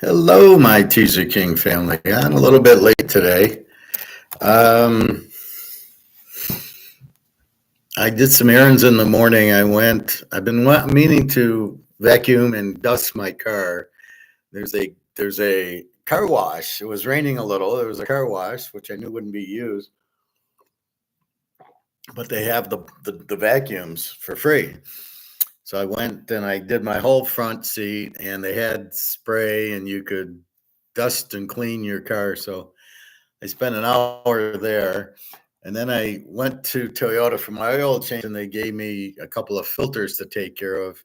Hello, my Teaserking family. I'm a little bit late today. Um, I did some errands in the morning. I've been meaning to vacuum and dust my car. There's a car wash. It was raining a little. There was a car wash, which I knew wouldn't be used, but they have the vacuums for free. So I went and I did my whole front seat, and they had spray, and you could dust and clean your car. So I spent an hour there, and then I went to Toyota for my oil change, and they gave me a couple of filters to take care of.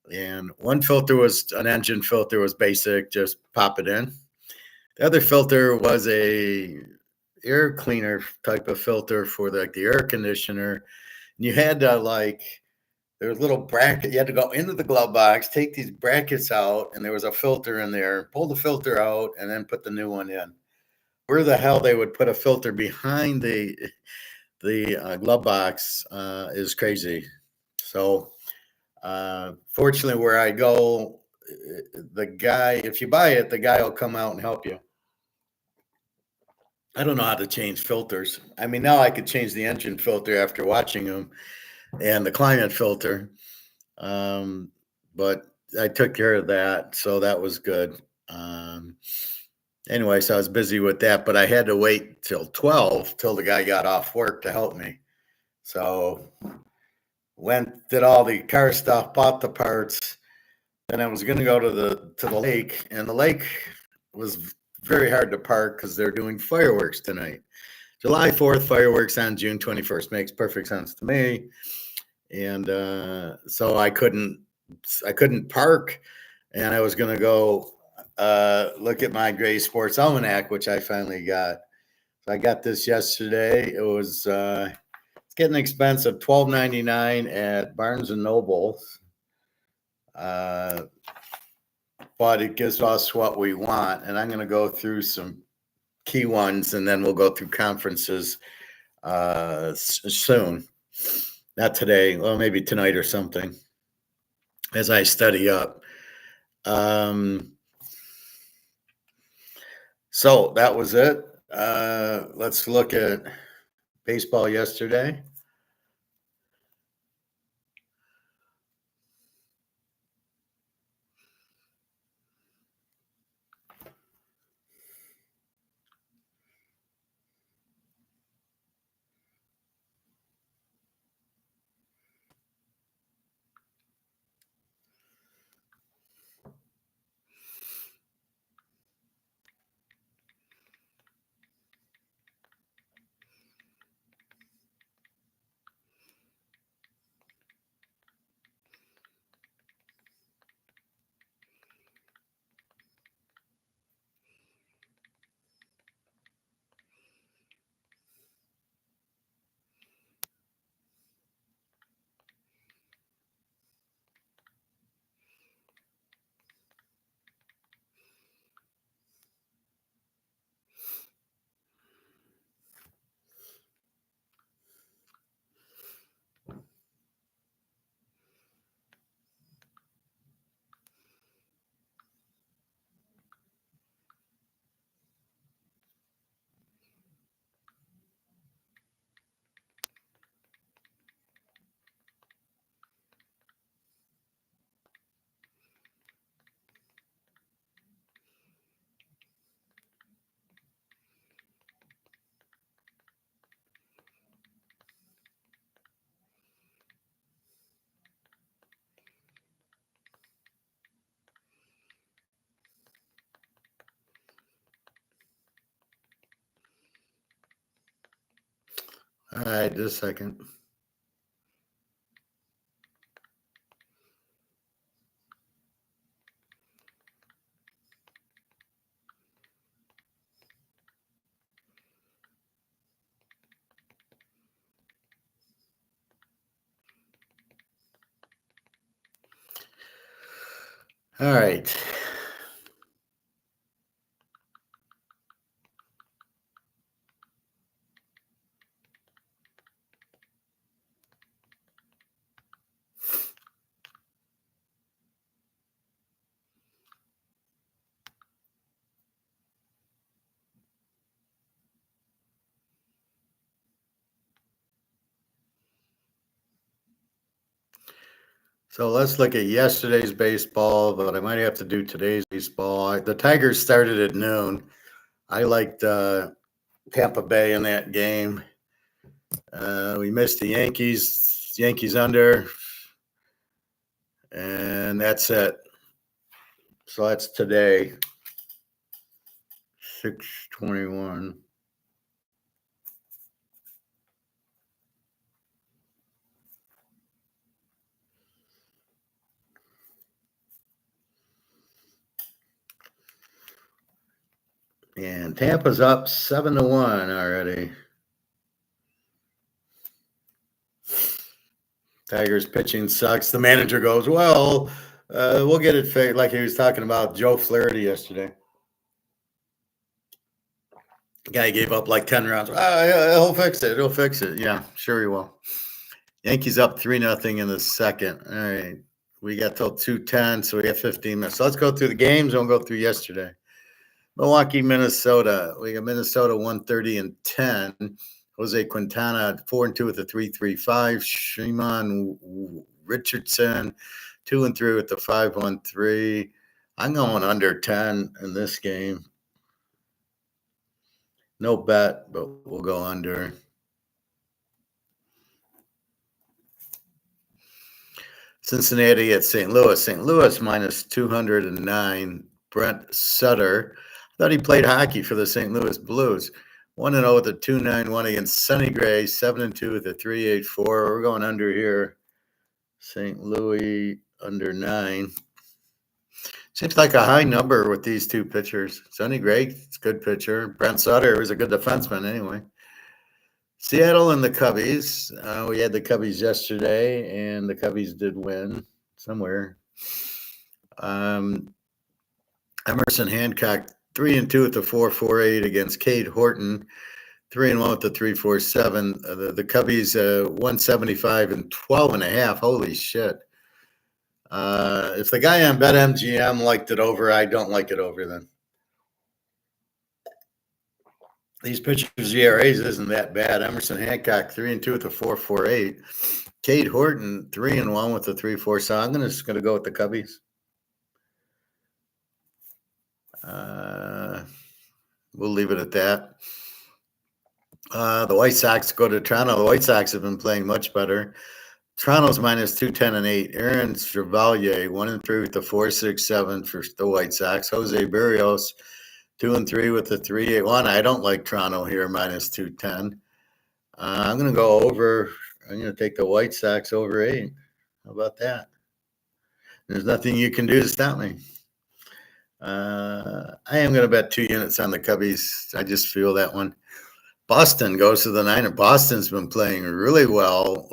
And one filter was an engine filter, was basic, just pop it in. The other filter was a air cleaner type of filter for the air conditioner. And you had to there was a little bracket. You had to go into the glove box, take these brackets out, and there was a filter in there. Pull the filter out, and then put the new one in. Where the hell they would put a filter behind the glove box is crazy. So fortunately, where I go, the guy, if you buy it, the guy will come out and help you. I don't know how to change filters. I mean, now I could change the engine filter after watching them and the climate filter. Um, but I took care of that, so that was good. Anyway, so I was busy with that, but I had to wait till 12 till the guy got off work to help me. So went, did all the car stuff, bought the parts. Then I was going to go to the lake, and the lake was very hard to park because they're doing fireworks tonight. July 4th fireworks on June 21st makes perfect sense to me. And so I couldn't park, and I was going to go look at my Gray Sports Almanac, which I finally got. So I got this yesterday. It's getting expensive, $12.99 at Barnes and Noble, uh, but it gives us what we want. And I'm going to go through some key ones, and then we'll go through conferences soon. Not today, well, maybe tonight or something, as I study up. So that was it. Let's look at baseball yesterday. All right, just a second. All right. So let's look at yesterday's baseball, but I might have to do today's baseball. The Tigers started at noon. I liked Tampa Bay in that game. We missed the Yankees. Yankees under, and that's it. So that's today, 6:21. And Tampa's up 7-1 already. Tigers pitching sucks. The manager goes, well, we'll get it fixed. Like he was talking about Joe Flaherty yesterday. The guy gave up like 10 rounds. Yeah, he'll fix it. He'll fix it. Yeah, sure he will. Yankees up 3-0 in the second. All right. We got till 2:10, so we have 15 minutes. So let's go through the games and we'll go through yesterday. Milwaukee, Minnesota. We got Minnesota 130 and 10. Jose Quintana 4-2 with a 3.35. Shimon Richardson 2-3 with the 5.13. I'm going under 10 in this game. No bet, but we'll go under. Cincinnati at St. Louis. St. Louis minus 209. Brent Sutter. I thought he played hockey for the St. Louis Blues. 1-0 with a 2.91 against Sonny Gray. 7-2 with a 3.84. We're going under here. St. Louis under 9. Seems like a high number with these two pitchers. Sonny Gray, it's a good pitcher. Brent Sutter was a good defenseman anyway. Seattle and the Cubbies. We had the Cubbies yesterday, and the Cubbies did win somewhere. Emerson Hancock 3-2 with the 4.48 against Cade Horton. 3-1 with the 3.47. The Cubbies 175 and 12.5. Holy shit! If the guy on BetMGM liked it over, I don't like it over then. These pitchers' ERAs isn't that bad. Emerson Hancock 3-2 with a 4.48. Cade Horton 3-1 with a 3.4. So I'm just gonna go with the Cubbies. We'll leave it at that. The White Sox go to Toronto. The White Sox have been playing much better. Toronto's minus 210 and 8. Aaron Chevalier 1-3 with the 4.67 for the White Sox. Jose Berrios 2-3 with the 3.81. I don't like Toronto here, minus 210. I'm going to go over. I'm going to take the White Sox over 8. How about that? There's nothing you can do to stop me. I am going to bet 2 units on the Cubbies. I just feel that one. Boston goes to the Niners. Boston's been playing really well.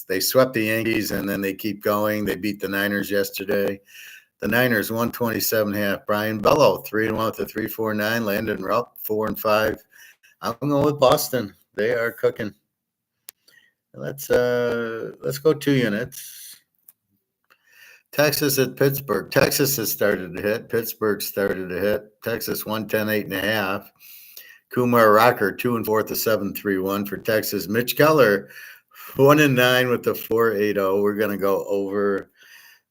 They swept the Yankees, and then they keep going. They beat the Niners yesterday. The Niners 127.5. Brian Bello 3-1 with the 3.49. Landon Rupp 4-5. I'm going with Boston. They are cooking. Let's go 2 units. Texas at Pittsburgh. Texas has started to hit. Pittsburgh started to hit. Texas 110, 8.5. Kumar Rocker 2-4 with the 7.31 for Texas. Mitch Keller 1-9 with the 4.80. We're going to go over.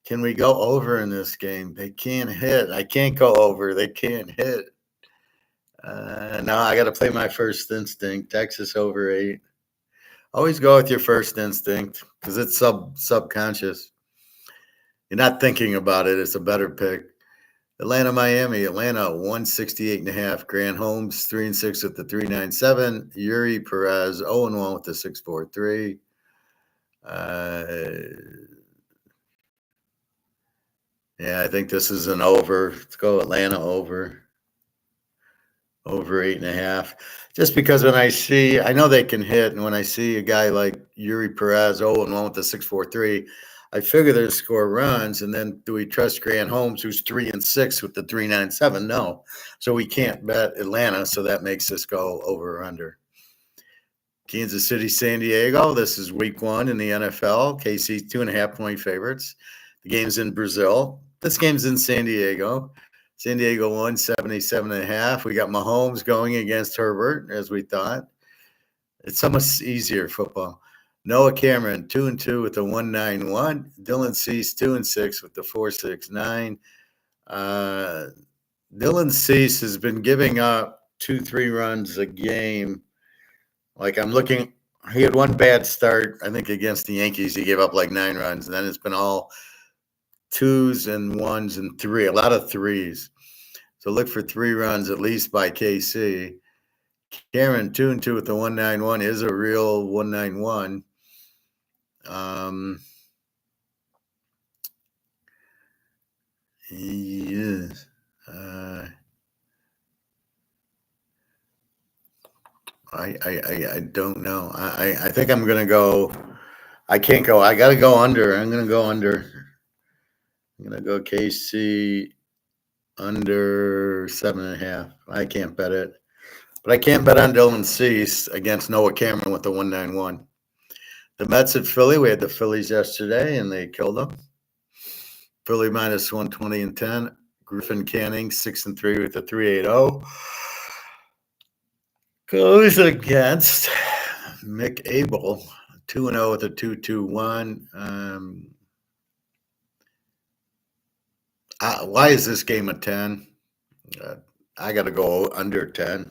Can we go over in this game? They can't hit. I can't go over. They can't hit. No, I got to play my first instinct. Texas over 8. Always go with your first instinct because it's subconscious. You're not thinking about it. It's a better pick. Atlanta, Miami. Atlanta 168.5. Grant Holmes 3-6 with the 3.97. Yuri Perez 0-1 with the 6.43. Yeah, I think this is an over. Let's go Atlanta over 8.5. Just because when I know they can hit, and when I see a guy like Yuri Perez 0-1 with the 6.43, I figure they'll score runs. And then do we trust Grant Holmes, who's 3-6 with the 3.97? No. So we can't bet Atlanta. So that makes us go over or under. Kansas City, San Diego. This is week 1 in the NFL. KC 2.5-point favorites. The game's in Brazil. This game's in San Diego. San Diego 177.5. We got Mahomes going against Herbert, as we thought. It's so much easier football. Noah Cameron 2-2 with the 191. Dylan Cease 2-6 with the 469. Dylan Cease has been giving up 2-3 runs a game. Like I'm looking, he had one bad start, I think against the Yankees. He gave up like 9 runs, and then it's been all 2s and 1s and 3, a lot of 3s. So look for 3 runs at least by KC. Cameron 2-2 with the 191 is a real 191. He is. I don't know. I think I'm gonna go. I can't go. I gotta go under. I'm gonna go under. I'm gonna go KC under 7.5. I can't bet it, but I can't bet on Dylan Cease against Noah Cameron with the 191. The Mets at Philly. We had the Phillies yesterday, and they killed them. Philly minus 120 and 10. Griffin Canning 6-3 with the 380. Goes against Mick Abel 2-0 with a 2-2-1. Why is this game a 10? I got to go under 10.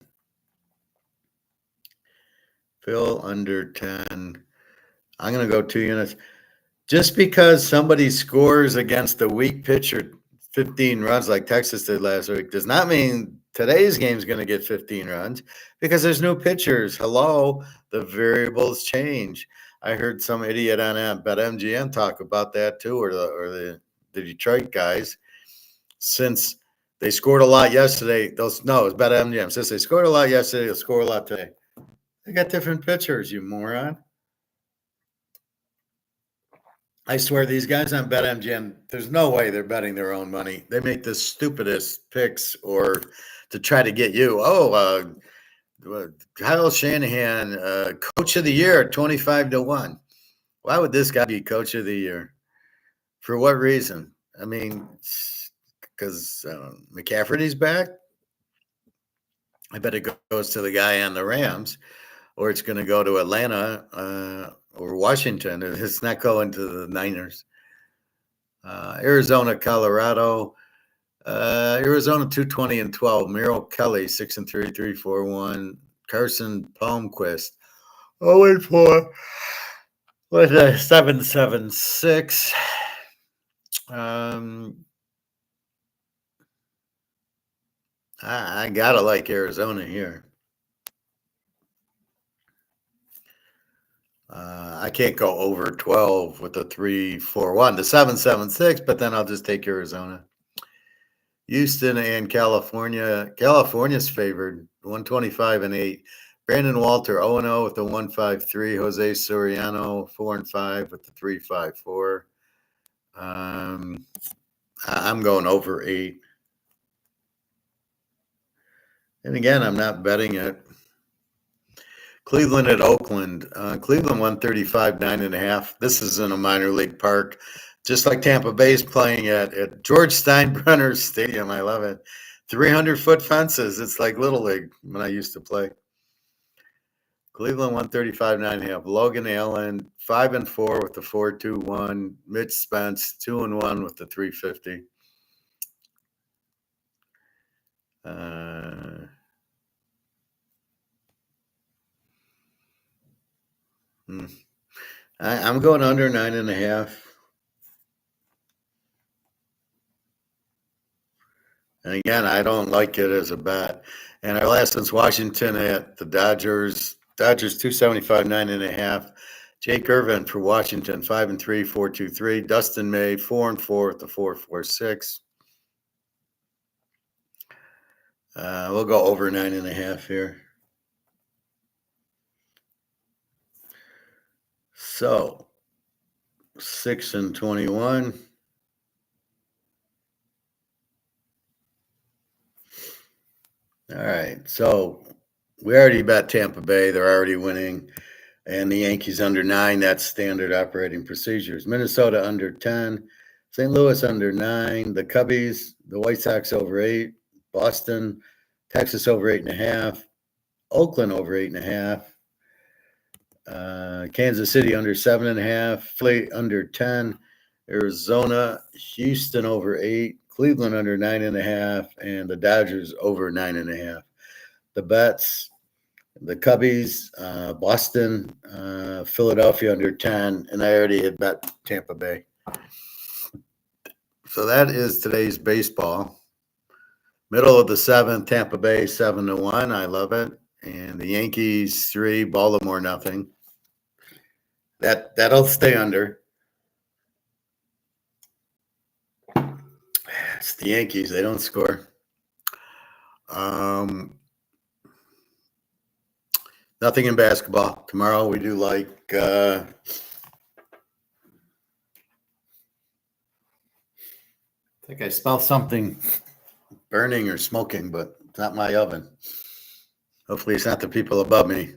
Phil under 10. I'm going to go 2 units. Just because somebody scores against a weak pitcher 15 runs like Texas did last week does not mean today's game is going to get 15 runs because there's new pitchers. Hello, the variables change. I heard some idiot on BetMGM talk about that too, or the Detroit guys. Since they scored a lot yesterday, it was BetMGM. Since they scored a lot yesterday, they'll score a lot today. They got different pitchers, you moron. I swear these guys on BetMGM, there's no way they're betting their own money. They make the stupidest picks or to try to get you. Kyle Shanahan, coach of the year, 25-1. Why would this guy be coach of the year? For what reason? I mean, because McCafferty's back. I bet it goes to the guy on the Rams, or it's going to go to Atlanta or Washington. It's not going to the Niners. Arizona, Colorado. Arizona 220 and 12. Merrill Kelly 6-3, 341. Carson Palmquist 0-4 with a 7.76. I gotta like Arizona here. I can't go over 12 with the 3-4-1, the 7.76, but then I'll just take Arizona. Houston and California. California's favored 125 and 8. Brandon Walter 0-0 with the 153. Jose Soriano 4-5 with the 354. I'm going over 8. And again, I'm not betting it. Cleveland at Oakland. Cleveland 135, 9.5. This is in a minor league park, just like Tampa Bay's playing at George Steinbrenner Stadium. I love it. 300-foot fences. It's like Little League when I used to play. Cleveland 135, 9.5. Logan Allen 5-4 with the 4.21. Mitch Spence 2-1 with the 350. I'm going under 9.5. And again, I don't like it as a bet. And our last one's Washington at the Dodgers. Dodgers 275, 9.5. Jake Irvin for Washington 5-3, 4.23. Dustin May 4-4 with the 4.46. We'll go over 9.5 here. So 6-21. All right. So we already bet Tampa Bay. They're already winning. And the Yankees under 9. That's standard operating procedures. Minnesota under 10. St. Louis under 9. The Cubbies, the White Sox over 8. Boston, Texas over 8.5. Oakland over 8.5. Kansas City under 7.5, Philly under 10, Arizona, Houston over 8, Cleveland under 9.5, and the Dodgers over 9.5. The bets, the Cubbies, Boston, Philadelphia under 10, and I already had bet Tampa Bay. So that is today's baseball. Middle of the seventh, Tampa Bay 7-1. I love it. And the Yankees 3, Baltimore nothing. That'll stay under. It's the Yankees. They don't score. Nothing in basketball. Tomorrow we do like I think I smell something burning or smoking, but it's not my oven. Hopefully it's not the people above me.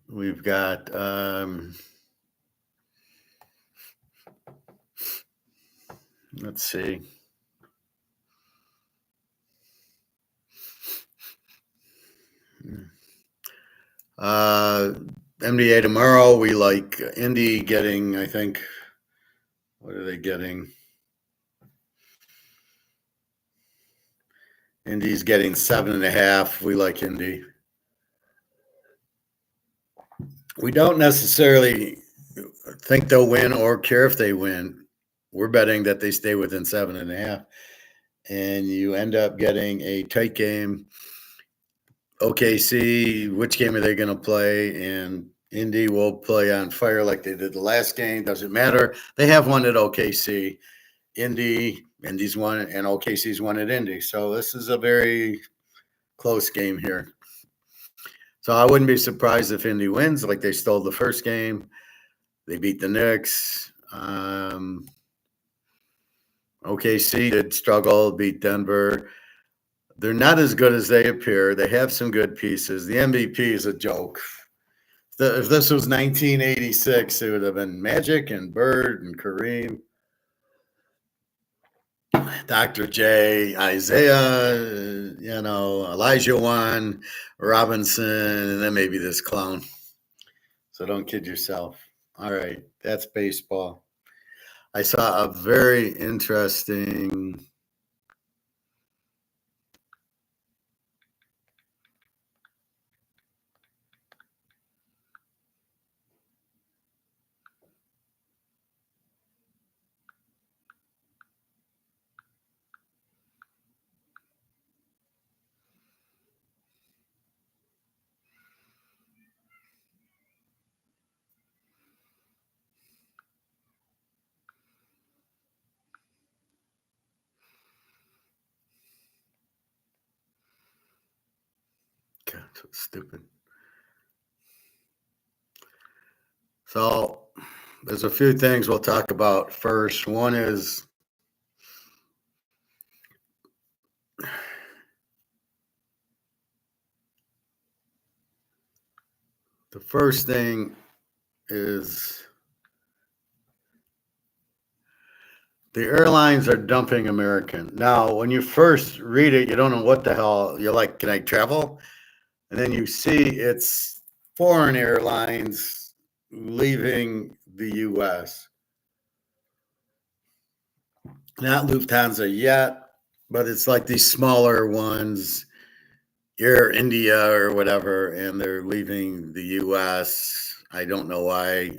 We've got let's see. NBA tomorrow, we like Indy getting, I think, what are they getting? Indy's getting 7.5. We like Indy. We don't necessarily think they'll win or care if they win. We're betting that they stay within 7.5. And you end up getting a tight game. OKC, which game are they going to play? And Indy will play on fire like they did the last game. Doesn't matter. They have won at OKC. Indy's won, and OKC's won at Indy. So this is a very close game here. So I wouldn't be surprised if Indy wins, like they stole the first game. They beat the Knicks. OKC did struggle, beat Denver. They're not as good as they appear. They have some good pieces. The MVP is a joke. If this was 1986, it would have been Magic and Bird and Kareem, Dr. J, Isaiah, Elijah Wan, Robinson, and then maybe this clown. So don't kid yourself. All right, that's baseball. I saw a very interesting God, so stupid. So there's a few things we'll talk about first. One is the first thing is the airlines are dumping American. Now, when you first read it, you don't know what the hell. You're like, can I travel? And then you see it's foreign airlines leaving the U.S. Not Lufthansa yet, but it's like these smaller ones, Air India or whatever, and they're leaving the U.S. I don't know why.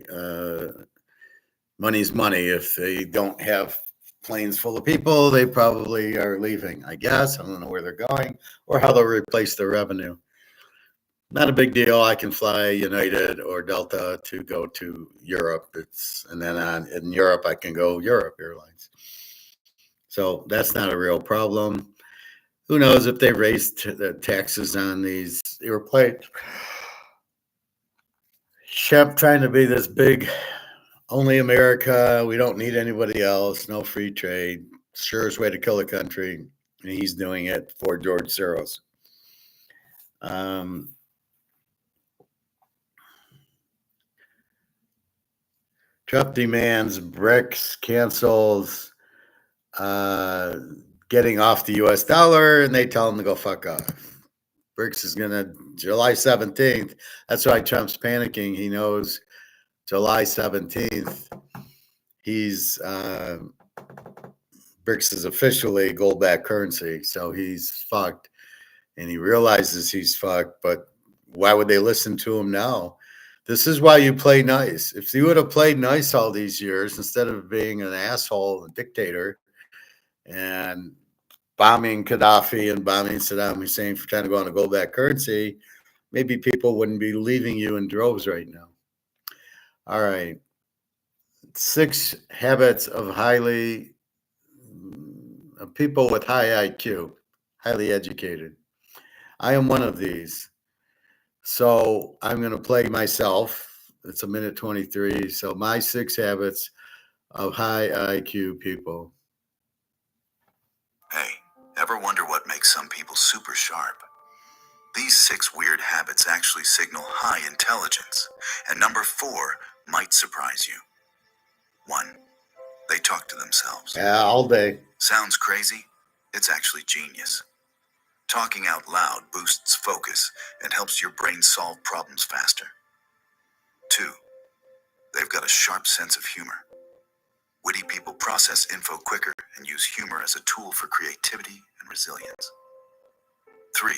Money's money. If they don't have planes full of people, they probably are leaving, I guess. I don't know where they're going or how they'll replace the revenue. Not a big deal. I can fly United or Delta to go to Europe. And then in Europe, I can go Europe Airlines. So that's not a real problem. Who knows if they raised the taxes on these airplanes? Shep trying to be this big, only America. We don't need anybody else. No free trade. Surest way to kill a country. And he's doing it for George Soros. Trump demands BRICS cancels getting off the US dollar, and they tell them to go fuck off. BRICS is going to July 17th. That's why Trump's panicking. He knows July 17th, he's BRICS is officially gold-backed currency. So he's fucked, and he realizes he's fucked. But why would they listen to him now? This is why you play nice. If you would have played nice all these years instead of being an asshole, a dictator, and bombing Gaddafi and bombing Saddam Hussein for trying to go on a gold-backed currency, maybe people wouldn't be leaving you in droves right now. All right. 6 habits of people with high IQ, highly educated. I am one of these. So I'm going to play myself. It's a minute 23. So my 6 habits of high IQ people. Hey, ever wonder what makes some people super sharp? These 6 weird habits actually signal high intelligence, and number 4 might surprise you. 1. They talk to themselves. Yeah, all day. Sounds crazy? It's actually genius. Talking out loud boosts focus and helps your brain solve problems faster. 2. They've got a sharp sense of humor. Witty people process info quicker and use humor as a tool for creativity and resilience. 3.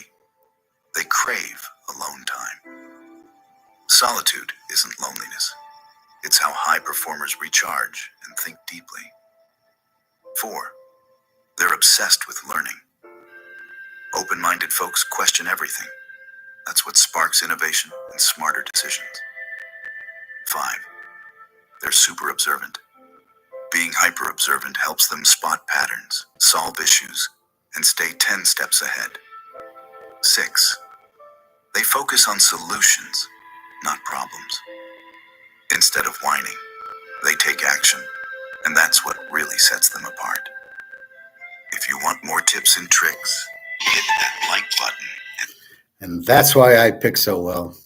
They crave alone time. Solitude isn't loneliness. It's how high performers recharge and think deeply. 4. They're obsessed with learning. Open-minded folks question everything. That's what sparks innovation and smarter decisions. 5. They're super observant. Being hyper-observant helps them spot patterns, solve issues, and stay 10 steps ahead. 6. They focus on solutions, not problems. Instead of whining, they take action, and that's what really sets them apart. If you want more tips and tricks, hit that like button. And that's why I pick so well.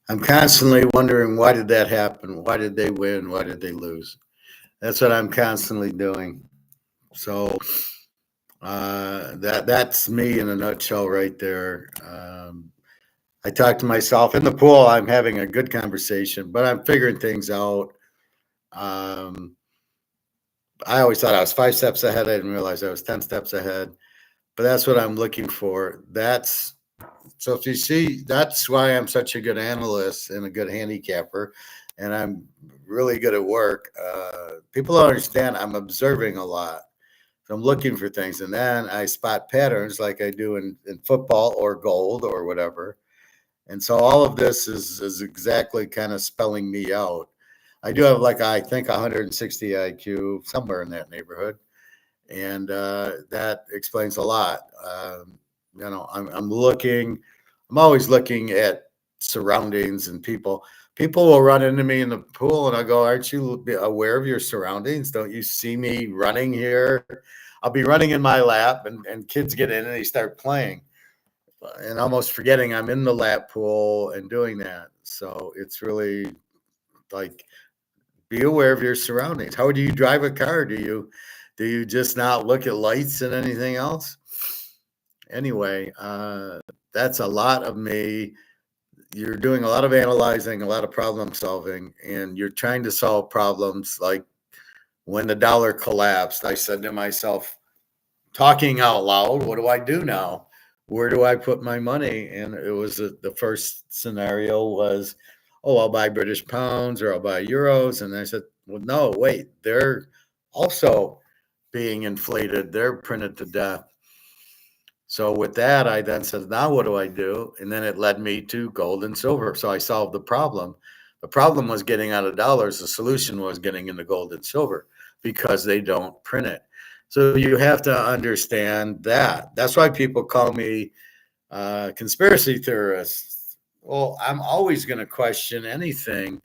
I'm constantly wondering, why did that happen? Why did they win? Why did they lose? That's what I'm constantly doing. So that's me in a nutshell right there. I talk to myself in the pool. I'm having a good conversation, but I'm figuring things out. I always thought I was 5 steps ahead. I didn't realize I was 10 steps ahead, but that's what I'm looking for. So if you see, that's why I'm such a good analyst and a good handicapper, and I'm really good at work. People don't understand I'm observing a lot. So I'm looking for things, and then I spot patterns like I do in football or gold or whatever. And so all of this is exactly kind of spelling me out. I do have, like, I think 160 IQ, somewhere in that neighborhood, and that explains a lot. I'm always looking at surroundings and people. People will run into me in the pool, and I go, "Aren't you aware of your surroundings? Don't you see me running here?" I'll be running in my lap, and kids get in and they start playing, and almost forgetting I'm in the lap pool and doing that. So it's really like, be aware of your surroundings. How do you drive a car? Do you just not look at lights and anything else? Anyway, that's a lot of me. You're doing a lot of analyzing, a lot of problem solving, and you're trying to solve problems. Like when the dollar collapsed, I said to myself, talking out loud, what do I do now? Where do I put my money? And it was the first scenario was, oh, I'll buy British pounds or I'll buy euros. And I said, well, no, wait, they're also being inflated. They're printed to death. So with that, I then said, now what do I do? And then it led me to gold and silver. So I solved the problem. The problem was getting out of dollars. The solution was getting into gold and silver because they don't print it. So you have to understand that. That's why people call me conspiracy theorists. Well, I'm always going to question anything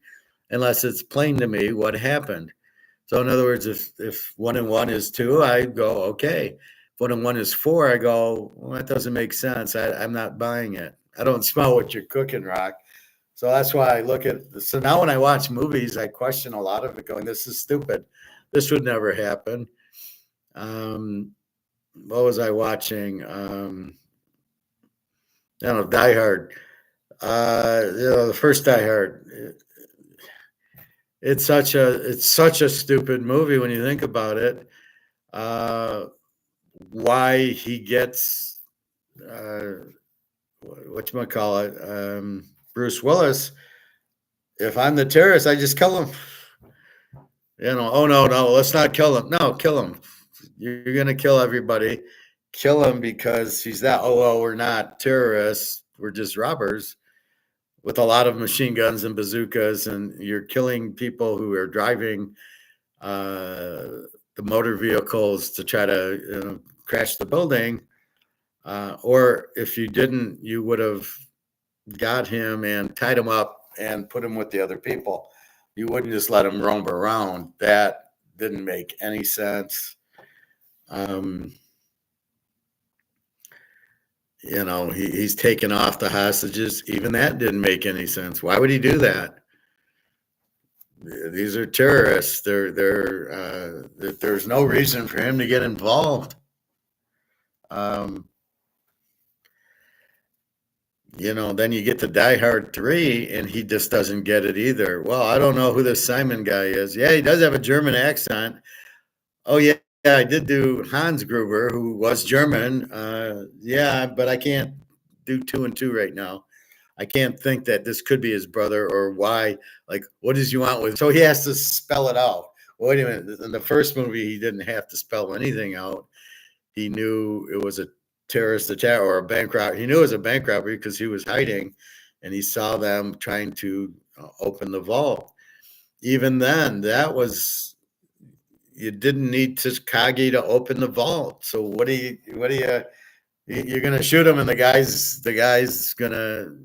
unless it's plain to me what happened. So in other words, if 1 and 1 is 2, I go, okay. If 1 and 1 is 4, I go, well, that doesn't make sense. I'm not buying it. I don't smell what you're cooking, Rock. So that's why I look at. So now when I watch movies, I question a lot of it, going, this is stupid. This would never happen. what was I watching? I don't know, Die Hard. The first Die Hard. It's such a stupid movie when you think about it. Uh, why he gets uh, whatchamacallit, Bruce Willis. If I'm the terrorist, I just kill him. Oh no, no, let's not kill him. No, kill him. You're gonna kill everybody. Kill him because he's that. Oh well, we're not terrorists. We're just robbers with a lot of machine guns and bazookas, and you're killing people who are driving the motor vehicles to try to crash the building. Or if you didn't, you would have got him and tied him up and put him with the other people. You wouldn't just let him roam around. That didn't make any sense. Um, he's taken off the hostages. Even that didn't make any sense. Why would he do that? These are terrorists. There's no reason for him to get involved. Then you get to Die Hard 3, and he just doesn't get it either. Well, I don't know who this Simon guy is. Yeah, he does have a German accent. Oh, yeah, I did do Hans Gruber, who was German. Yeah, but I can't do 2 and 2 right now. I can't think that this could be his brother or why. Like, what does he want with? So he has to spell it out. Wait a minute. In the first movie, he didn't have to spell anything out. He knew it was a terrorist attack or a bank robbery. He knew it was a bank robbery because he was hiding, and he saw them trying to open the vault. Even then, you didn't need Takagi to open the vault. So you're going to shoot him, and the guy's going to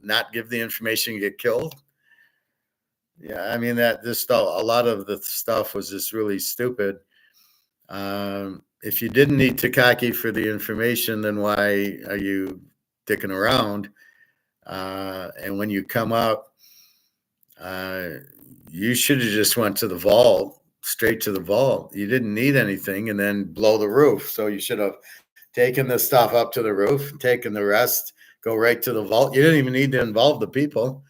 not give the information, get killed. Yeah, I mean that this stuff. A lot of the stuff was just really stupid. If you didn't need Takaki for the information, then why are you dicking around? And when you come up, you should have just went to the vault, straight to the vault. You didn't need anything, and then blow the roof. So you should have taken the stuff up to the roof, taken the rest, go right to the vault. You didn't even need to involve the people,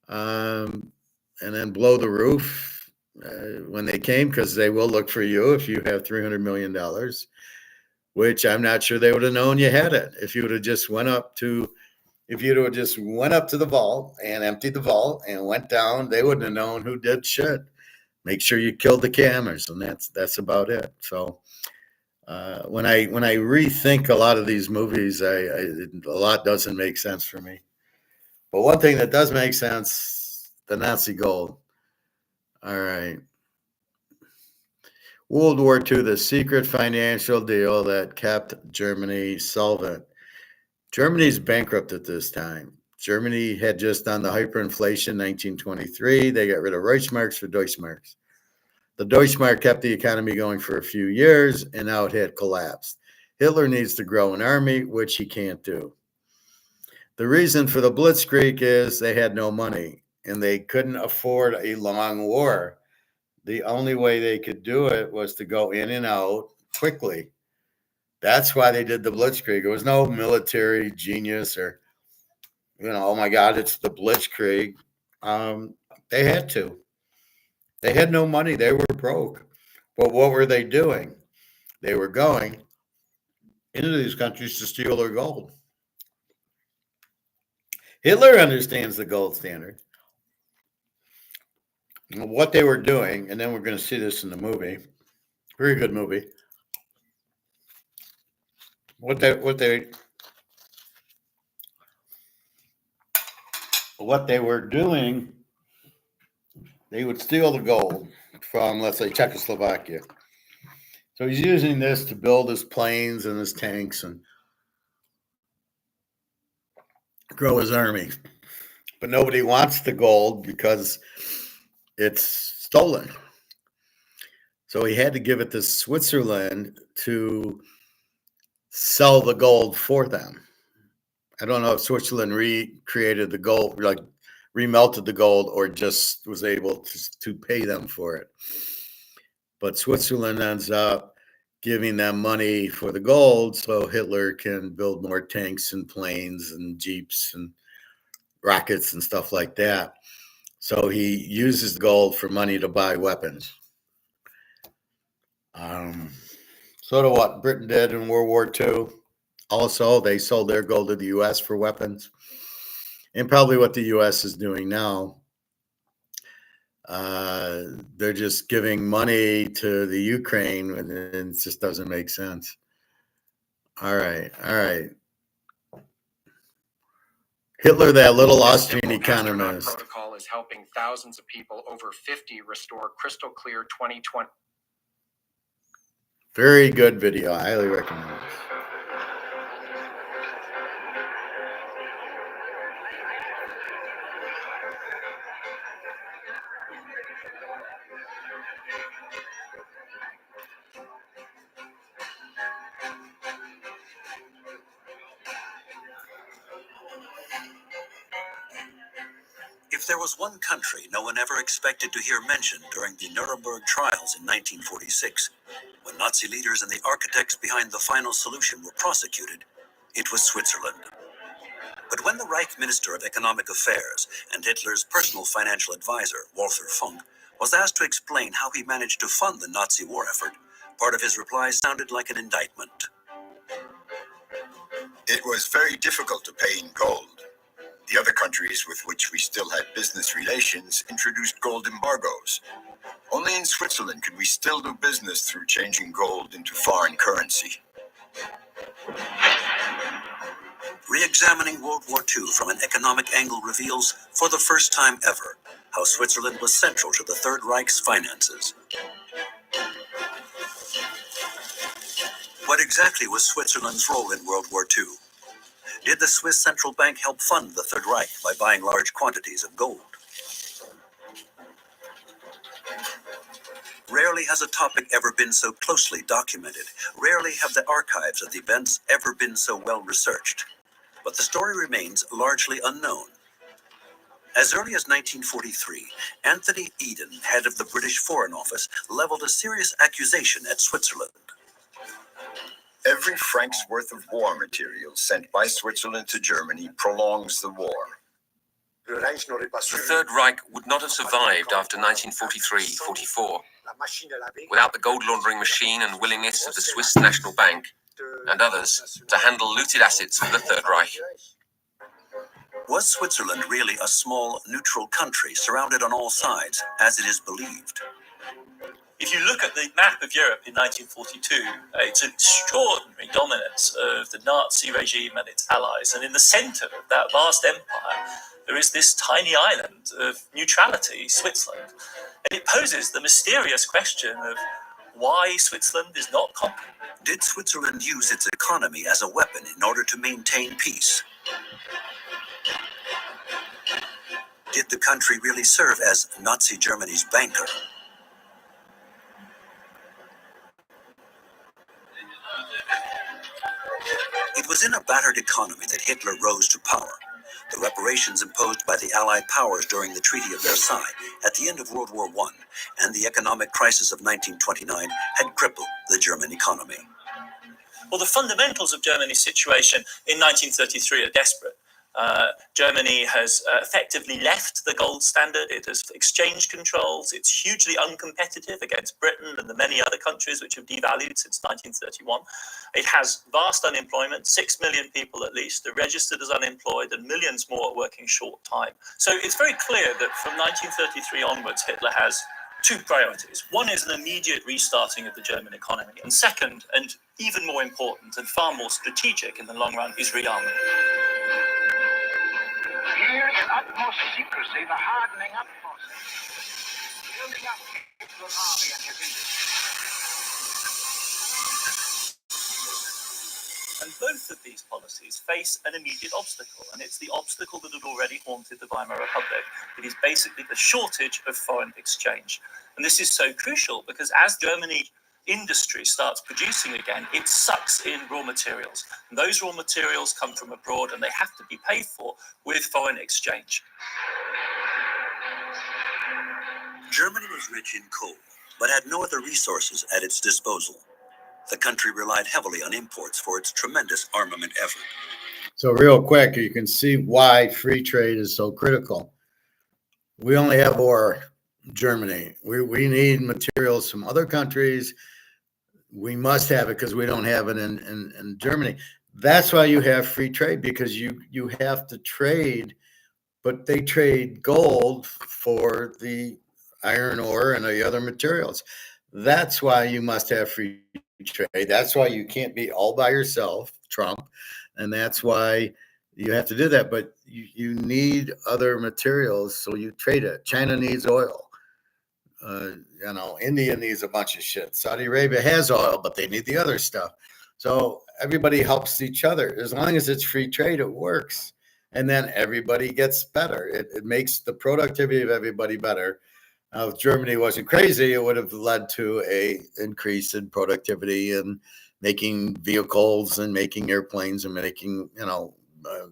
and then blow the roof when they came, because they will look for you if you have $300 million, which I'm not sure they would have known you had it. If you would have just went up to the vault and emptied the vault and went down, they wouldn't have known who did shit. Make sure you killed the cameras, and that's about it. So when I rethink a lot of these movies, a lot doesn't make sense for me. But one thing that does make sense, the Nazi gold. All right. World War II, the secret financial deal that kept Germany solvent. Germany's bankrupt at this time. Germany had just done the hyperinflation in 1923. They got rid of Reichsmarks for Deutschmarks. The Deutschmark kept the economy going for a few years, and now it had collapsed. Hitler needs to grow an army, which he can't do. The reason for the Blitzkrieg is they had no money, and they couldn't afford a long war. The only way they could do it was to go in and out quickly. That's why they did the Blitzkrieg. There was no military genius or, oh my God, it's the Blitzkrieg. They had to. They had no money. They were broke. But what were they doing? They were going into these countries to steal their gold. Hitler understands the gold standard. What they were doing, and then we're going to see this in the movie. Very good movie. What they were doing, they would steal the gold from, let's say, Czechoslovakia. So he's using this to build his planes and his tanks and grow his army. But nobody wants the gold because it's stolen. So he had to give it to Switzerland to sell the gold for them. I don't know if Switzerland recreated the gold, like remelted the gold, or just was able to pay them for it. But Switzerland ends up giving them money for the gold so Hitler can build more tanks and planes and jeeps and rockets and stuff like that. So he uses the gold for money to buy weapons. Sort of what Britain did in World War II. Also, they sold their gold to the U.S. for weapons. And probably what the U.S. is doing now. They're just giving money to the Ukraine, and it just doesn't make sense. All right. Hitler, that little Austrian economist. Protocol is helping thousands of people over 50 restore crystal clear 2020. Very good video. I highly recommend it. If there was one country no one ever expected to hear mentioned during the Nuremberg trials in 1946, when Nazi leaders and the architects behind the final solution were prosecuted, it was Switzerland. But when the Reich Minister of Economic Affairs and Hitler's personal financial advisor, Walther Funk, was asked to explain how he managed to fund the Nazi war effort, part of his reply sounded like an indictment. It was very difficult to pay in gold. The other countries with which we still had business relations introduced gold embargoes. Only in Switzerland could we still do business through changing gold into foreign currency. Re-examining World War II from an economic angle reveals, for the first time ever, how Switzerland was central to the Third Reich's finances. What exactly was Switzerland's role in World War II? Did the Swiss Central Bank help fund the Third Reich by buying large quantities of gold? Rarely has a topic ever been so closely documented. Rarely have the archives of the events ever been so well researched. But the story remains largely unknown. As early as 1943, Anthony Eden, head of the British Foreign Office, leveled a serious accusation at Switzerland. Every franc's worth of war material sent by Switzerland to Germany prolongs the war. The Third Reich would not have survived after 1943-44 without the gold laundering machine and willingness of the Swiss National Bank and others to handle looted assets of the Third Reich. Was Switzerland really a small, neutral country surrounded on all sides, as it is believed? If you look at the map of Europe in 1942, it's an extraordinary dominance of the Nazi regime and its allies. And in the center of that vast empire, there is this tiny island of neutrality, Switzerland. And it poses the mysterious question of why Switzerland is not conquered. Did Switzerland use its economy as a weapon in order to maintain peace? Did the country really serve as Nazi Germany's banker? It was in a battered economy that Hitler rose to power. The reparations imposed by the Allied powers during the Treaty of Versailles at the end of World War I and the economic crisis of 1929 had crippled the German economy. Well, the fundamentals of Germany's situation in 1933 are desperate. Germany has effectively left the gold standard. It has exchange controls. It's hugely uncompetitive against Britain and the many other countries which have devalued since 1931. It has vast unemployment. 6 million people at least are registered as unemployed and millions more are working short time. So it's very clear that from 1933 onwards, Hitler has two priorities. One is an immediate restarting of the German economy. And second, and even more important and far more strategic in the long run, is rearmament. Here in utmost secrecy, the hardening up process. Building up Hitler's army and his industry. And both of these policies face an immediate obstacle, and it's the obstacle that had already haunted the Weimar Republic. It is basically the shortage of foreign exchange. And this is so crucial because as Germany industry starts producing again, it sucks in raw materials. And those raw materials come from abroad and they have to be paid for with foreign exchange. Germany was rich in coal, but had no other resources at its disposal. The country relied heavily on imports for its tremendous armament effort. So real quick, you can see why free trade is so critical. We only have war, Germany. We need materials from other countries. We must have it because we don't have it in Germany. That's why you have free trade, because you have to trade, but they trade gold for the iron ore and the other materials. That's why you must have free trade. That's why you can't be all by yourself, Trump. And that's why you have to do that. But you need other materials, so you trade it. China needs oil. India needs a bunch of shit. Saudi Arabia has oil, but they need the other stuff. So everybody helps each other. As long as it's free trade, it works. And then everybody gets better. It makes the productivity of everybody better. Now, if Germany wasn't crazy, it would have led to a increase in productivity and making vehicles and making airplanes and making,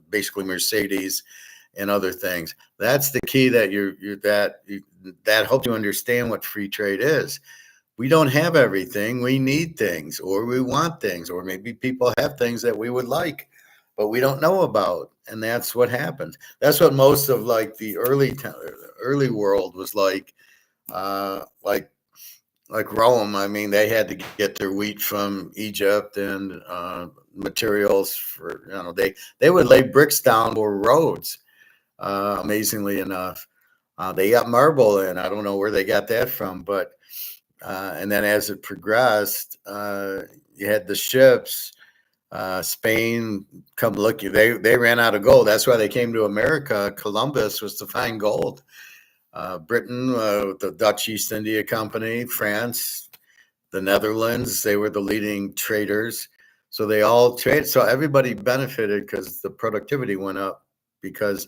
basically Mercedes and other things. That's the key that helps you understand what free trade is. We don't have everything. We need things, or we want things, or maybe people have things that we would like, but we don't know about. And that's what happens. That's what most of like the early world was like Rome. I mean, they had to get their wheat from Egypt and materials for, they would lay bricks down for roads. Amazingly enough, they got marble in. I don't know where they got that from, but and then as it progressed, you had the ships. Spain come look. They ran out of gold. That's why they came to America. Columbus was to find gold. Britain, the Dutch East India Company, France, the Netherlands, they were the leading traders. So they all traded. So everybody benefited because the productivity went up, because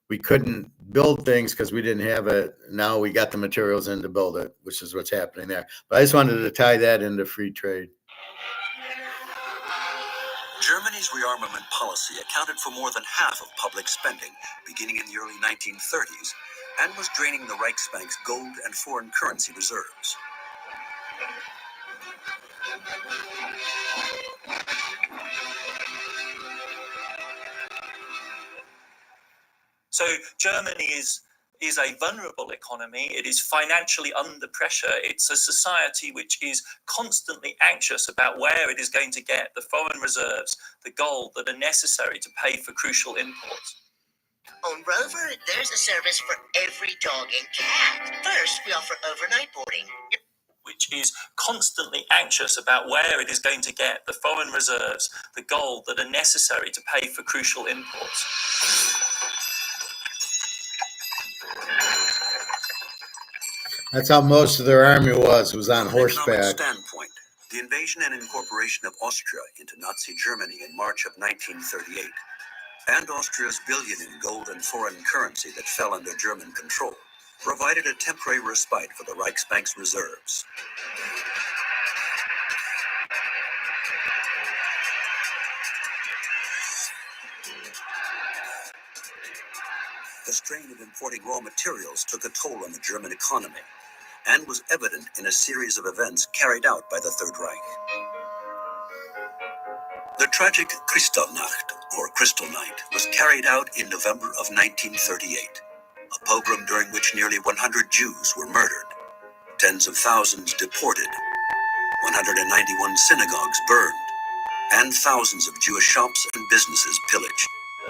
we couldn't build things because we didn't have it. Now we got the materials in to build it, which is what's happening there. But I just wanted to tie that into free trade. Germany's rearmament policy accounted for more than half of public spending beginning in the early 1930s and was draining the Reichsbank's gold and foreign currency reserves. So Germany is a vulnerable economy. It is financially under pressure. It's a society which is constantly anxious about where it is going to get the foreign reserves, the gold that are necessary to pay for crucial imports. On Rover, there's a service for every dog and cat. First, we offer overnight boarding. Which is constantly anxious about where it is going to get the foreign reserves, the gold that are necessary to pay for crucial imports. That's how most of their army was on horseback. From an economic standpoint, the invasion and incorporation of Austria into Nazi Germany in March of 1938, and Austria's billion in gold and foreign currency that fell under German control, provided a temporary respite for the Reichsbank's reserves. The strain of importing raw materials took a toll on the German economy and was evident in a series of events carried out by the Third Reich. The tragic Kristallnacht, or Crystal Night, was carried out in November of 1938, a pogrom during which nearly 100 Jews were murdered, tens of thousands deported, 191 synagogues burned, and thousands of Jewish shops and businesses pillaged.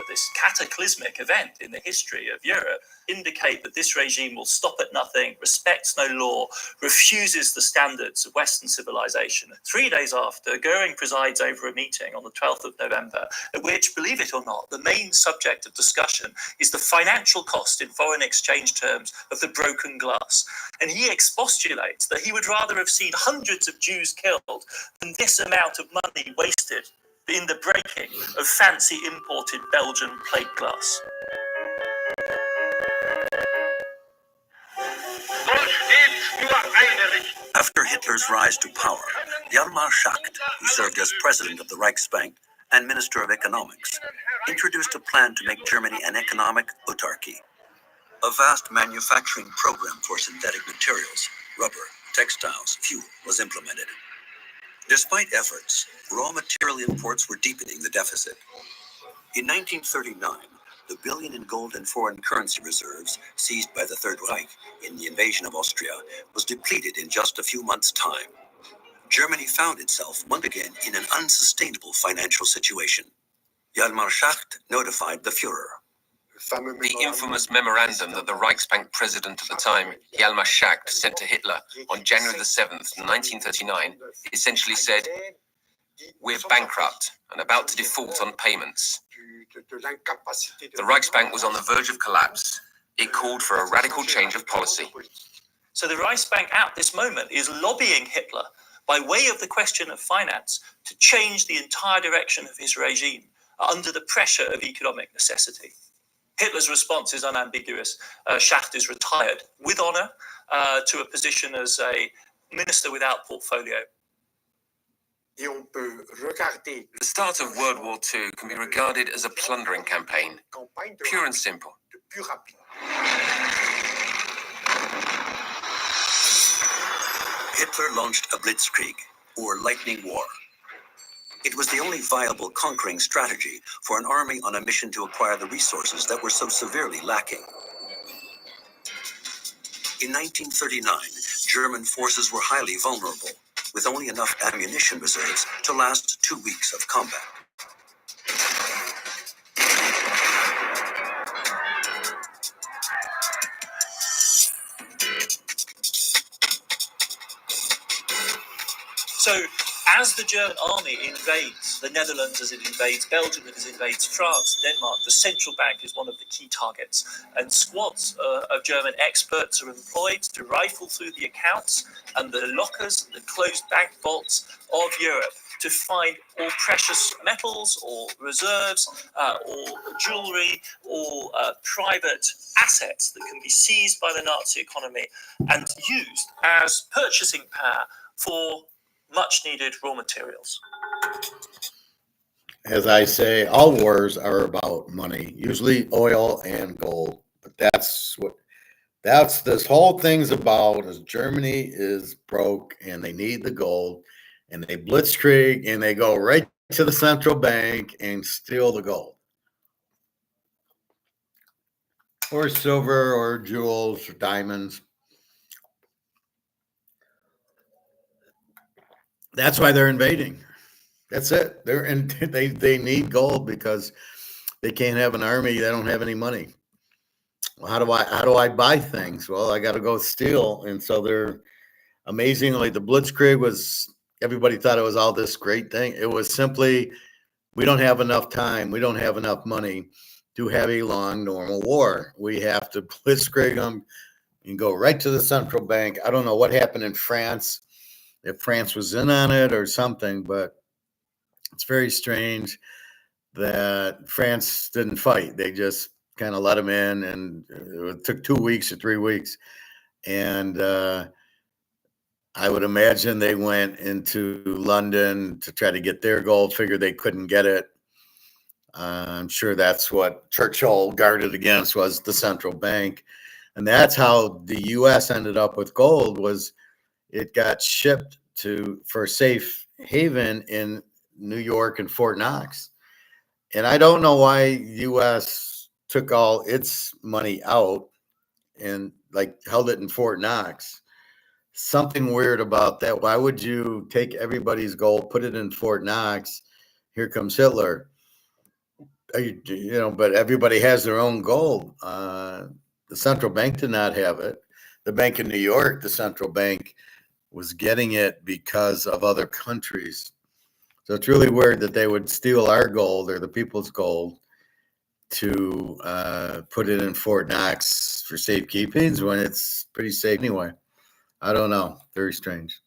This cataclysmic event in the history of Europe indicate that this regime will stop at nothing, respects no law, refuses the standards of Western civilization. 3 days after, Goering presides over a meeting on the 12th of November, at which, believe it or not, the main subject of discussion is the financial cost in foreign exchange terms of the broken glass. And he expostulates that he would rather have seen hundreds of Jews killed than this amount of money wasted in the breaking of fancy imported Belgian plate glass. After Hitler's rise to power, Hjalmar Schacht, who served as president of the Reichsbank and Minister of Economics, introduced a plan to make Germany an economic autarky. A vast manufacturing program for synthetic materials, rubber, textiles, fuel was implemented. Despite efforts, raw material imports were deepening the deficit. In 1939, the billion in gold and foreign currency reserves seized by the Third Reich in the invasion of Austria was depleted in just a few months' time. Germany found itself once again in an unsustainable financial situation. Hjalmar Schacht notified the Führer. The infamous memorandum that the Reichsbank president at the time, Hjalmar Schacht, sent to Hitler on January the 7th, 1939, essentially said, "We're bankrupt and about to default on payments." The Reichsbank was on the verge of collapse. It called for a radical change of policy. So the Reichsbank at this moment is lobbying Hitler by way of the question of finance to change the entire direction of his regime under the pressure of economic necessity. Hitler's response is unambiguous. Schacht is retired with honor to a position as a minister without portfolio. The start of World War II can be regarded as a plundering campaign, pure and simple. Hitler launched a blitzkrieg, or lightning war. It was the only viable conquering strategy for an army on a mission to acquire the resources that were so severely lacking. In 1939, German forces were highly vulnerable, with only enough ammunition reserves to last 2 weeks of combat. So, as the German army invades the Netherlands, as it invades Belgium, as it invades France, Denmark, the central bank is one of the key targets. And squads of German experts are employed to rifle through the accounts and the lockers, the closed bank vaults of Europe to find all precious metals or reserves or jewelry or private assets that can be seized by the Nazi economy and used as purchasing power for much needed raw materials. As I say, all wars are about money, usually oil and gold. But that's this whole thing's about, is Germany is broke and they need the gold, and they blitzkrieg and they go right to the central bank and steal the gold. Or silver or jewels or diamonds. That's why they're invading. That's it. They need gold because they can't have an army. They don't have any money. Well, how do I buy things? Well, I got to go steal. And so they're amazingly, the Blitzkrieg was, everybody thought it was all this great thing. It was simply, we don't have enough time. We don't have enough money to have a long normal war. We have to Blitzkrieg them and go right to the central bank. I don't know what happened in France, if France was in on it or something, but it's very strange that France didn't fight. They just kind of let them in, and it took 2 weeks or 3 weeks. And I would imagine they went into London to try to get their gold, figured they couldn't get it. I'm sure that's what Churchill guarded against, was the central bank. And that's how the U.S. ended up with gold, was it got shipped for safe haven in New York and Fort Knox. And I don't know why U.S. took all its money out and like held it in Fort Knox. Something weird about that. Why would you take everybody's gold, put it in Fort Knox? Here comes Hitler. But everybody has their own gold. The central bank did not have it. The Bank of New York, the central bank, was getting it because of other countries. So it's really weird that they would steal our gold, or the people's gold, to put it in Fort Knox for safekeeping when it's pretty safe anyway. I don't know. Very strange.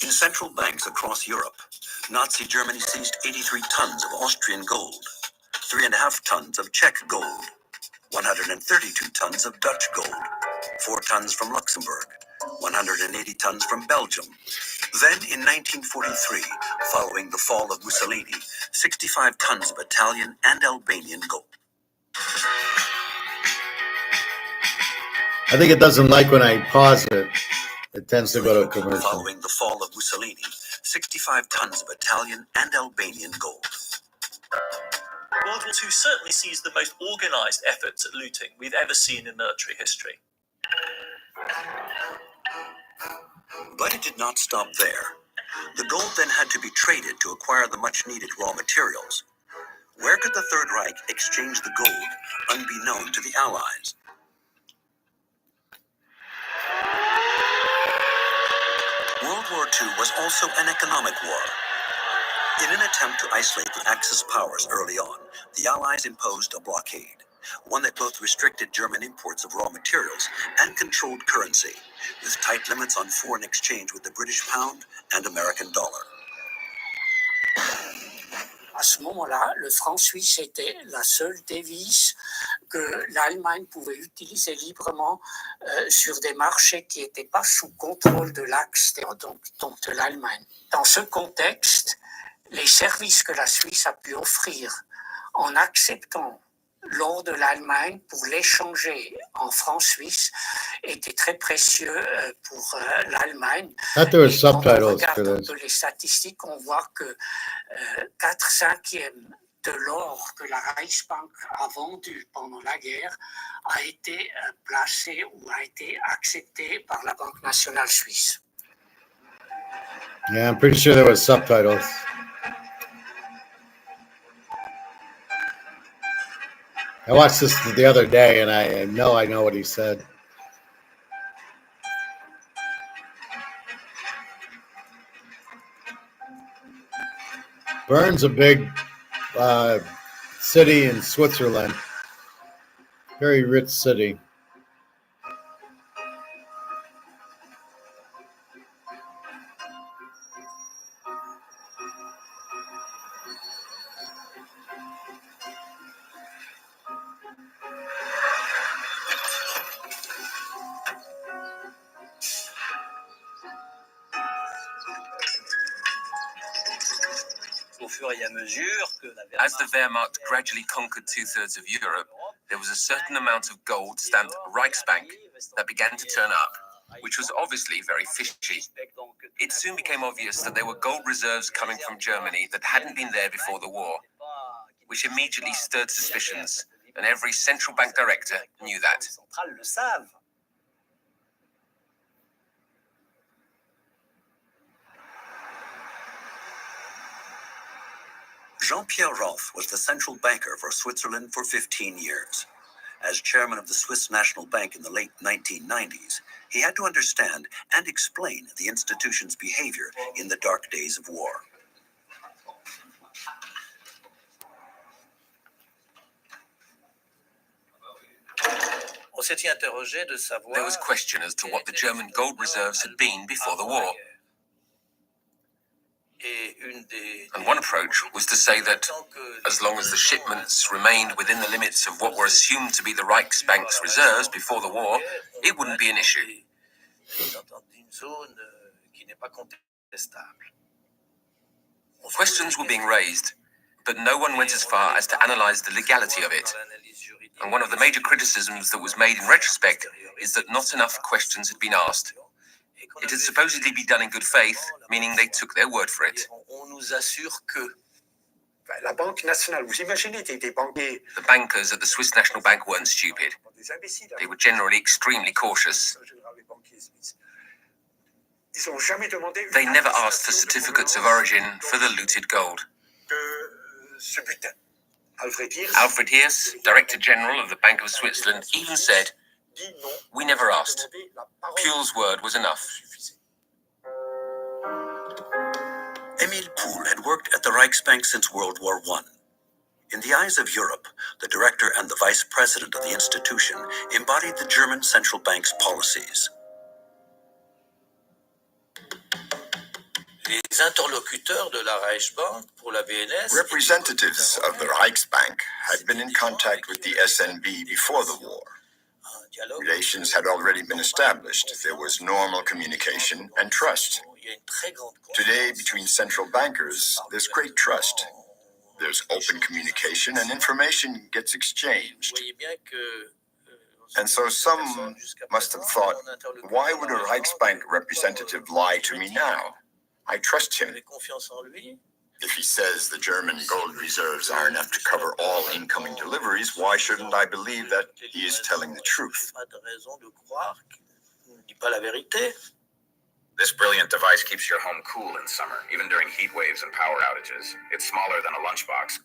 In central banks across Europe, Nazi Germany seized 83 tons of Austrian gold, 3.5 tons of Czech gold, 132 tons of Dutch gold, 4 tons from Luxembourg, 180 tons from Belgium. Then in 1943, following the fall of Mussolini, 65 tons of Italian and Albanian gold. I think it doesn't like when I pause it. It tends to go to commercial. Following the fall of Mussolini, 65 tons of Italian and Albanian gold. World War II certainly sees the most organised efforts at looting we've ever seen in military history. But it did not stop there. The gold then had to be traded to acquire the much-needed raw materials. Where could the Third Reich exchange the gold, unbeknown to the Allies? World War II was also an economic war. In an attempt to isolate the Axis powers early on, the Allies imposed a blockade, one that both restricted German imports of raw materials and controlled currency, with tight limits on foreign exchange with the British pound and American dollar. À ce moment-là, le franc suisse était la seule devise que l'Allemagne pouvait utiliser librement sur des marchés qui n'étaient pas sous contrôle de l'Axe, donc de l'Allemagne. Dans ce contexte, les services que la Suisse a pu offrir en acceptant l'or de l'Allemagne pour l'échanger en francs suisses était très précieux pour l'Allemagne. Thought there were Quand on subtitles regarde for un this. peu les statistiques, on voit que 4/5 de l'or que la Reichsbank a vendu pendant la guerre a été placé ou a été accepté par la Banque nationale suisse. Yeah, I'm pretty sure there was subtitles. I watched this the other day, and I know what he said. Bern's a big city in Switzerland. Very rich city. As the Wehrmacht gradually conquered two-thirds of Europe, there was a certain amount of gold stamped Reichsbank that began to turn up, which was obviously very fishy. It soon became obvious that there were gold reserves coming from Germany that hadn't been there before the war, which immediately stirred suspicions, and every central bank director knew that. Jean-Pierre Rolph was the central banker for Switzerland for 15 years. As chairman of the Swiss National Bank in the late 1990s, he had to understand and explain the institution's behavior in the dark days of war. There was question as to what the German gold reserves had been before the war. And one approach was to say that as long as the shipments remained within the limits of what were assumed to be the Reichsbank's reserves before the war, it wouldn't be an issue. Questions were being raised, but no one went as far as to analyze the legality of it. And one of the major criticisms that was made in retrospect is that not enough questions had been asked. It had supposedly been done in good faith, meaning they took their word for it. The bankers at the Swiss National Bank weren't stupid. They were generally extremely cautious. They never asked for certificates of origin for the looted gold. Alfred Hirsch, Director General of the Bank of Switzerland, even said, "We never asked. Puel's word was enough." Emil Puel had worked at the Reichsbank since World War I. In the eyes of Europe, the director and the vice president of the institution embodied the German central bank's policies. Representatives of the Reichsbank had been in contact with the SNB before the war. Relations had already been established. There was normal communication and trust. Today, between central bankers, there's great trust. There's open communication and information gets exchanged. And so some must have thought, why would a Reichsbank representative lie to me now? I trust him. If he says the German gold reserves are enough to cover all incoming deliveries, why shouldn't I believe that he is telling the truth? This brilliant device keeps your home cool in summer, even during heat waves and power outages. It's smaller than a lunchbox.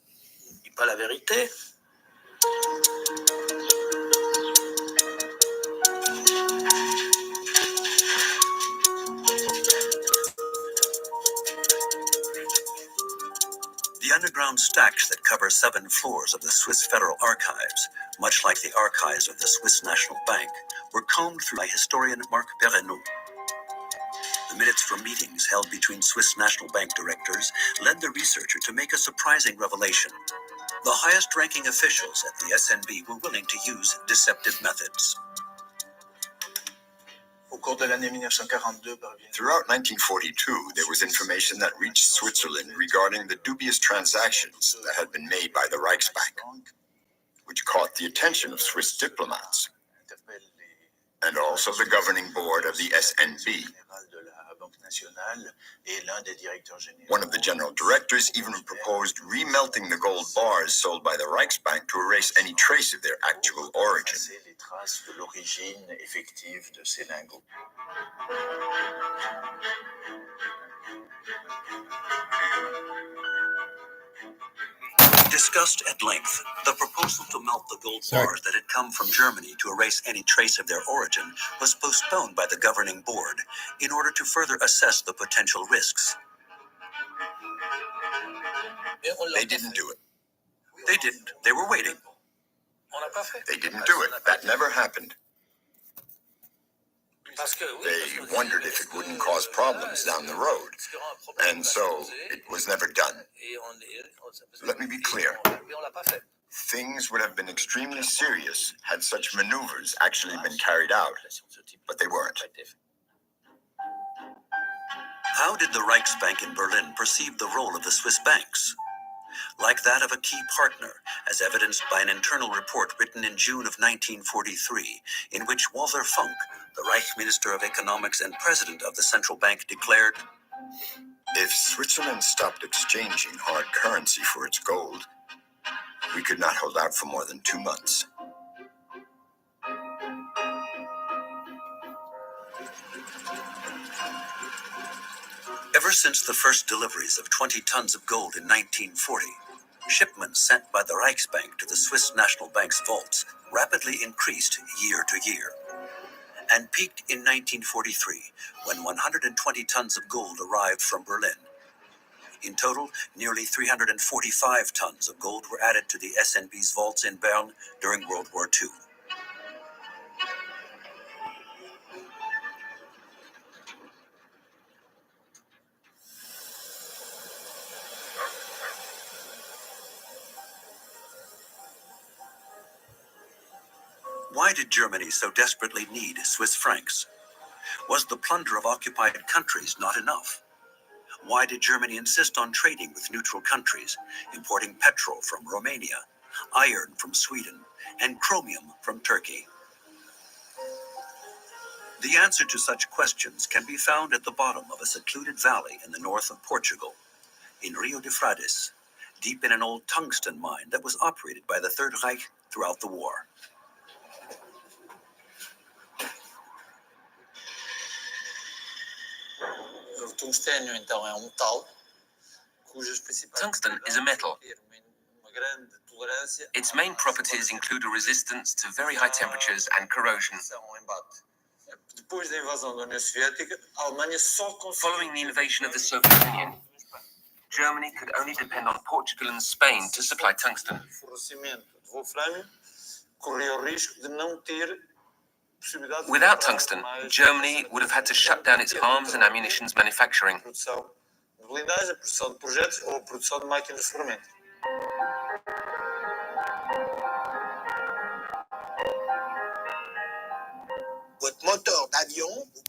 The underground stacks that cover 7 floors of the Swiss Federal Archives, much like the archives of the Swiss National Bank, were combed through by historian Marc Perrenot. The minutes from meetings held between Swiss National Bank directors led the researcher to make a surprising revelation. The highest-ranking officials at the SNB were willing to use deceptive methods. Throughout 1942, there was information that reached Switzerland regarding the dubious transactions that had been made by the Reichsbank, which caught the attention of Swiss diplomats and also the governing board of the SNB. One of the general directors even proposed remelting the gold bars sold by the Reichsbank to erase any trace of their actual origin. Discussed at length, the proposal to melt the gold bars that had come from Germany to erase any trace of their origin was postponed by the governing board in order to further assess the potential risks. They didn't do it. They didn't. They were waiting. They didn't do it. That never happened. They wondered if it wouldn't cause problems down the road, and so it was never done. Let me be clear. Things would have been extremely serious had such maneuvers actually been carried out, but they weren't. How did the Reichsbank in Berlin perceive the role of the Swiss banks? Like that of a key partner, as evidenced by an internal report written in June of 1943, in which Walther Funk, the Reich Minister of Economics and President of the Central Bank, declared, "If Switzerland stopped exchanging hard currency for its gold, we could not hold out for more than 2 months." Ever since the first deliveries of 20 tons of gold in 1940, shipments sent by the Reichsbank to the Swiss National Bank's vaults rapidly increased year to year, and peaked in 1943 when 120 tons of gold arrived from Berlin. In total, nearly 345 tons of gold were added to the SNB's vaults in Bern during World War II. Why did Germany so desperately need Swiss francs? Was the plunder of occupied countries not enough? Why did Germany insist on trading with neutral countries, importing petrol from Romania, iron from Sweden, and chromium from Turkey? The answer to such questions can be found at the bottom of a secluded valley in the north of Portugal, in Rio de Frades, deep in an old tungsten mine that was operated by the Third Reich throughout the war. Tungsten is a metal. Its main properties include a resistance to very high temperatures and corrosion. Following the invasion of the Soviet Union, Germany could only depend on Portugal and Spain to supply tungsten. Without tungsten, Germany would have had to shut down its arms and ammunitions manufacturing.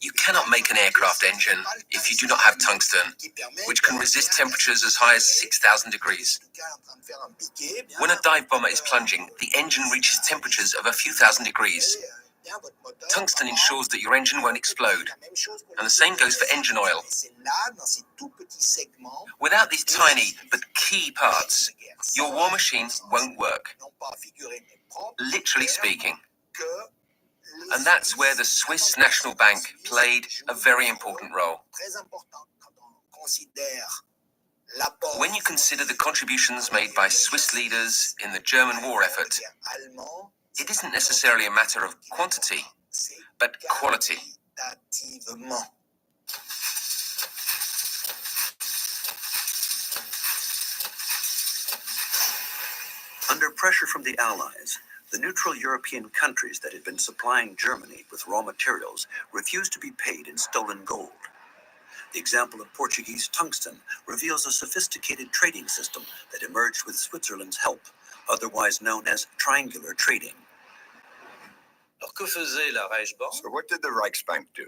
You cannot make an aircraft engine if you do not have tungsten, which can resist temperatures as high as 6,000 degrees. When a dive bomber is plunging, the engine reaches temperatures of a few thousand degrees. Tungsten ensures that your engine won't explode, and the same goes for engine oil. Without these tiny but key parts, your war machine won't work, literally speaking. And that's where the Swiss National Bank played a very important role. When you consider the contributions made by Swiss leaders in the German war effort, it isn't necessarily a matter of quantity, but quality. Under pressure from the Allies, the neutral European countries that had been supplying Germany with raw materials refused to be paid in stolen gold. The example of Portuguese tungsten reveals a sophisticated trading system that emerged with Switzerland's help, otherwise known as triangular trading. So what did the Reichsbank do?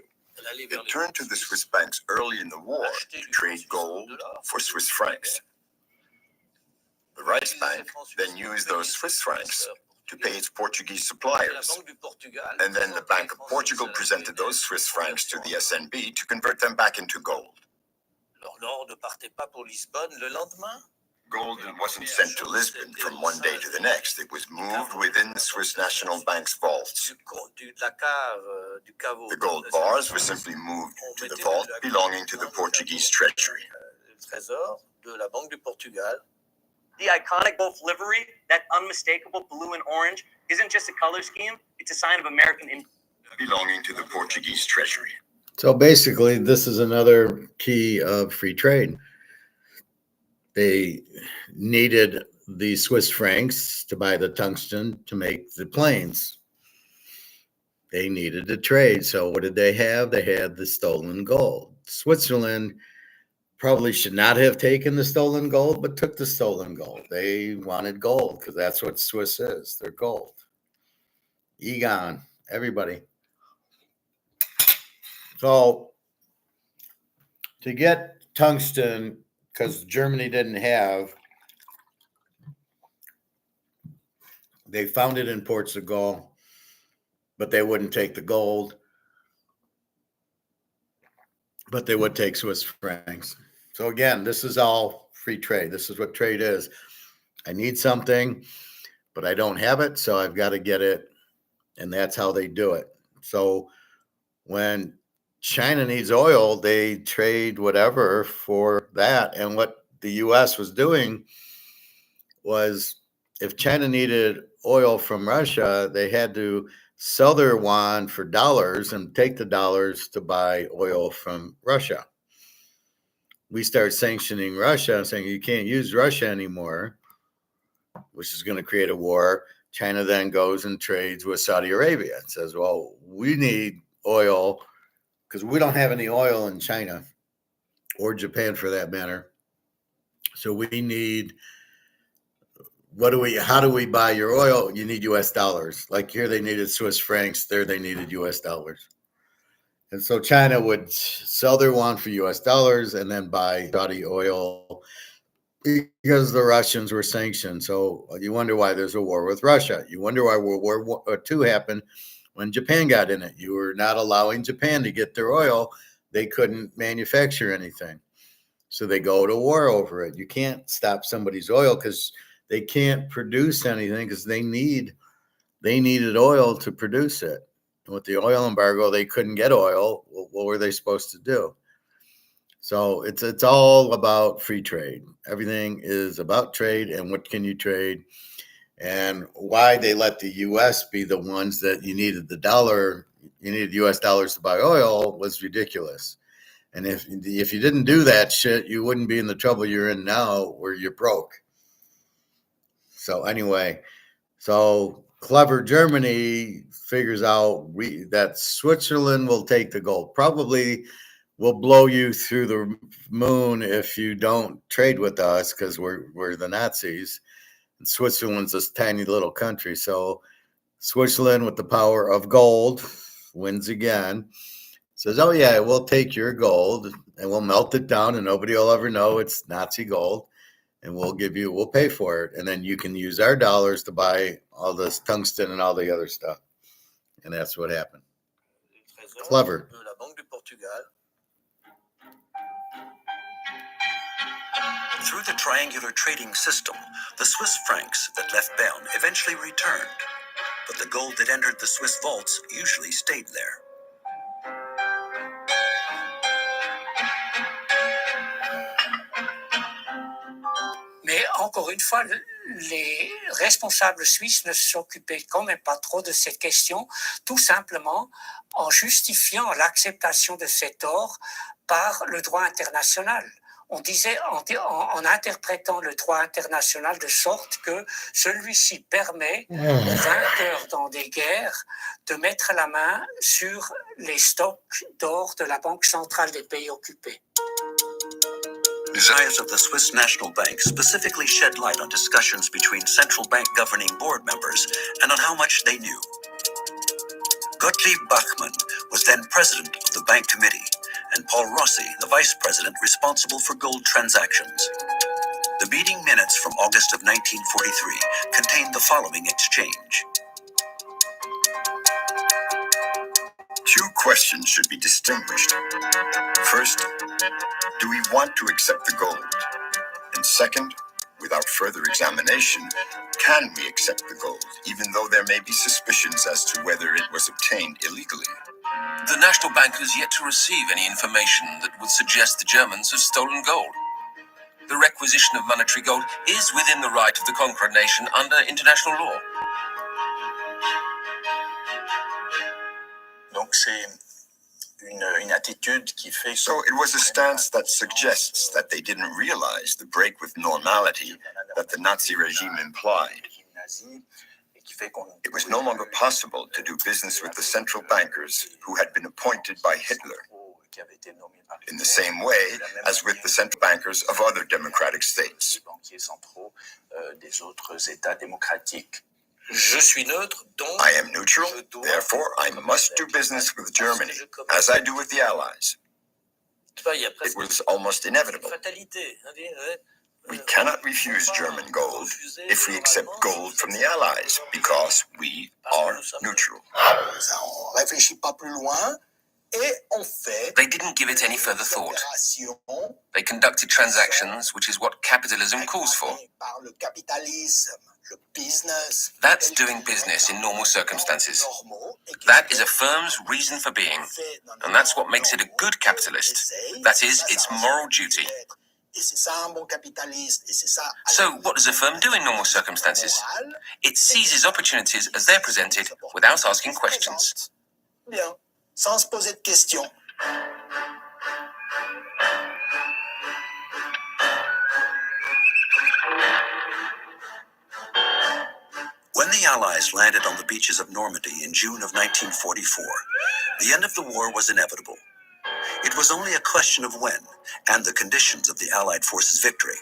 It turned to the Swiss banks early in the war to trade gold for Swiss francs. The Reichsbank then used those Swiss francs to pay its Portuguese suppliers. And then the Bank of Portugal presented those Swiss francs to the SNB to convert them back into gold. Gold wasn't sent to Lisbon from one day to the next. It was moved within the Swiss National Bank's vaults. The gold bars were simply moved to the vault belonging to the Portuguese treasury. The iconic Wolf livery, that unmistakable blue and orange, isn't just a color scheme, it's a sign of American belonging to the Portuguese treasury. So basically, this is another key of free trade. They needed the Swiss francs to buy the tungsten to make the planes. They needed to trade. So what did they have? They had the stolen gold. Switzerland probably should not have taken the stolen gold, but took the stolen gold. They wanted gold because that's what Swiss is. They're gold. Egon, everybody. So to get tungsten, because Germany didn't have, they found it in Portugal, but they wouldn't take the gold, but they would take Swiss francs. So again, this is all free trade. This is what trade is. I need something, but I don't have it, so I've got to get it, and that's how they do it. So when China needs oil, they trade whatever for that. And what the U.S. was doing was, if China needed oil from Russia, they had to sell their yuan for dollars and take the dollars to buy oil from Russia. We start sanctioning Russia and saying you can't use Russia anymore, which is going to create a war. China then goes and trades with Saudi Arabia and says, well, we need oil because we don't have any oil in China or Japan for that matter. So we need, how do we buy your oil? You need US dollars. Like here they needed Swiss francs, there they needed US dollars. And so China would sell their yuan for US dollars and then buy Saudi oil because the Russians were sanctioned. So you wonder why there's a war with Russia. You wonder why World War II happened when Japan got in it. You were not allowing Japan to get their oil. They couldn't manufacture anything. So they go to war over it. You can't stop somebody's oil because they can't produce anything because they needed oil to produce it. With the oil embargo, they couldn't get oil. What were they supposed to do? So it's all about free trade. Everything is about trade and what can you trade, and why they let the U.S. be the ones that you needed the dollar, you needed U.S. dollars to buy oil was ridiculous. And if you didn't do that shit, you wouldn't be in the trouble you're in now where you're broke. So anyway, so clever Germany figures out that Switzerland will take the gold. Probably will blow you through the moon if you don't trade with us because we're the Nazis. And Switzerland's this tiny little country. So Switzerland with the power of gold wins again, says, "Oh yeah, we'll take your gold and we'll melt it down, and nobody will ever know it's Nazi gold, and we'll pay for it, and then you can use our dollars to buy all this tungsten and all the other stuff." And that's what happened. Clever. Through the triangular trading system, the Swiss francs that left Bern eventually returned, but the gold that entered the Swiss vaults usually stayed there. Mais encore une fois, les responsables suisses ne s'occupaient quand même pas trop de cette question, tout simplement en justifiant l'acceptation de cet or par le droit international. On disait en interprétant le droit international de sorte que celui-ci permet aux vainqueurs dans des guerres de mettre la main sur les stocks d'or de la Banque centrale des pays occupés. Desires of the Swiss National Bank specifically shed light on discussions between central bank governing board members and on how much they knew. Gottlieb Bachmann was then president of the bank committee, and Paul Rossi, the vice president responsible for gold transactions. The meeting minutes from August of 1943 contained the following exchange. Two questions should be distinguished. First, do we want to accept the gold? And second, without further examination, can we accept the gold, even though there may be suspicions as to whether it was obtained illegally? The National Bank has yet to receive any information that would suggest the Germans have stolen gold. The requisition of monetary gold is within the right of the conquered nation under international law. Donc c'est une attitude qui fait. So it was a stance that suggests that they didn't realize the break with normality that the Nazi regime implied. It was no longer possible to do business with the central bankers who had been appointed by Hitler, in the same way as with the central bankers of other democratic states. Je suis neutre, donc I am neutral, therefore I must do business with Germany, as I do with the Allies. It was almost inevitable. We cannot refuse German gold if we accept gold from the Allies, because we are neutral. They didn't give it any further thought. They conducted transactions, which is what capitalism calls for. That's doing business in normal circumstances. That is a firm's reason for being, and that's what makes it a good capitalist. That is its moral duty. So what does a firm do in normal circumstances? It seizes opportunities as they're presented without asking questions. Bien, sans se poser de questions. When the Allies landed on the beaches of Normandy in June of 1944, the end of the war was inevitable. It was only a question of when and the conditions of the Allied forces' victory.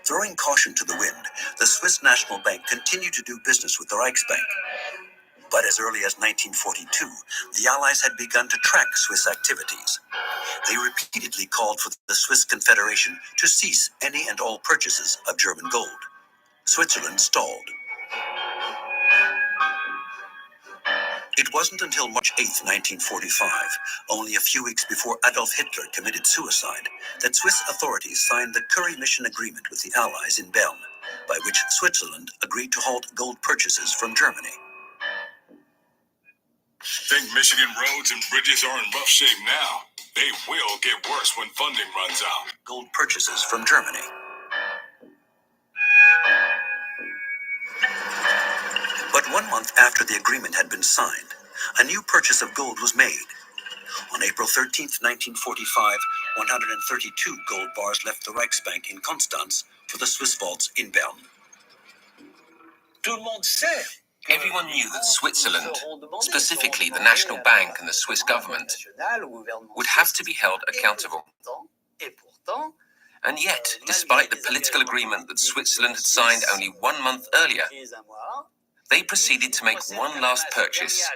Throwing caution to the wind, the Swiss National Bank continued to do business with the Reichsbank. But as early as 1942, the Allies had begun to track Swiss activities. They repeatedly called for the Swiss Confederation to cease any and all purchases of German gold. Switzerland stalled. It wasn't until March 8, 1945, only a few weeks before Adolf Hitler committed suicide, that Swiss authorities signed the Curry Mission Agreement with the Allies in Bern, by which Switzerland agreed to halt gold purchases from Germany. Think Michigan roads and bridges are in rough shape now. They will get worse when funding runs out. Gold purchases from Germany. But 1 month after the agreement had been signed, a new purchase of gold was made. On April 13, 1945, 132 gold bars left the Reichsbank in Constance for the Swiss vaults in Bern. Everyone knew that Switzerland, specifically the National Bank and the Swiss government, would have to be held accountable. And yet, despite the political agreement that Switzerland had signed only 1 month earlier, they proceeded to make one last purchase,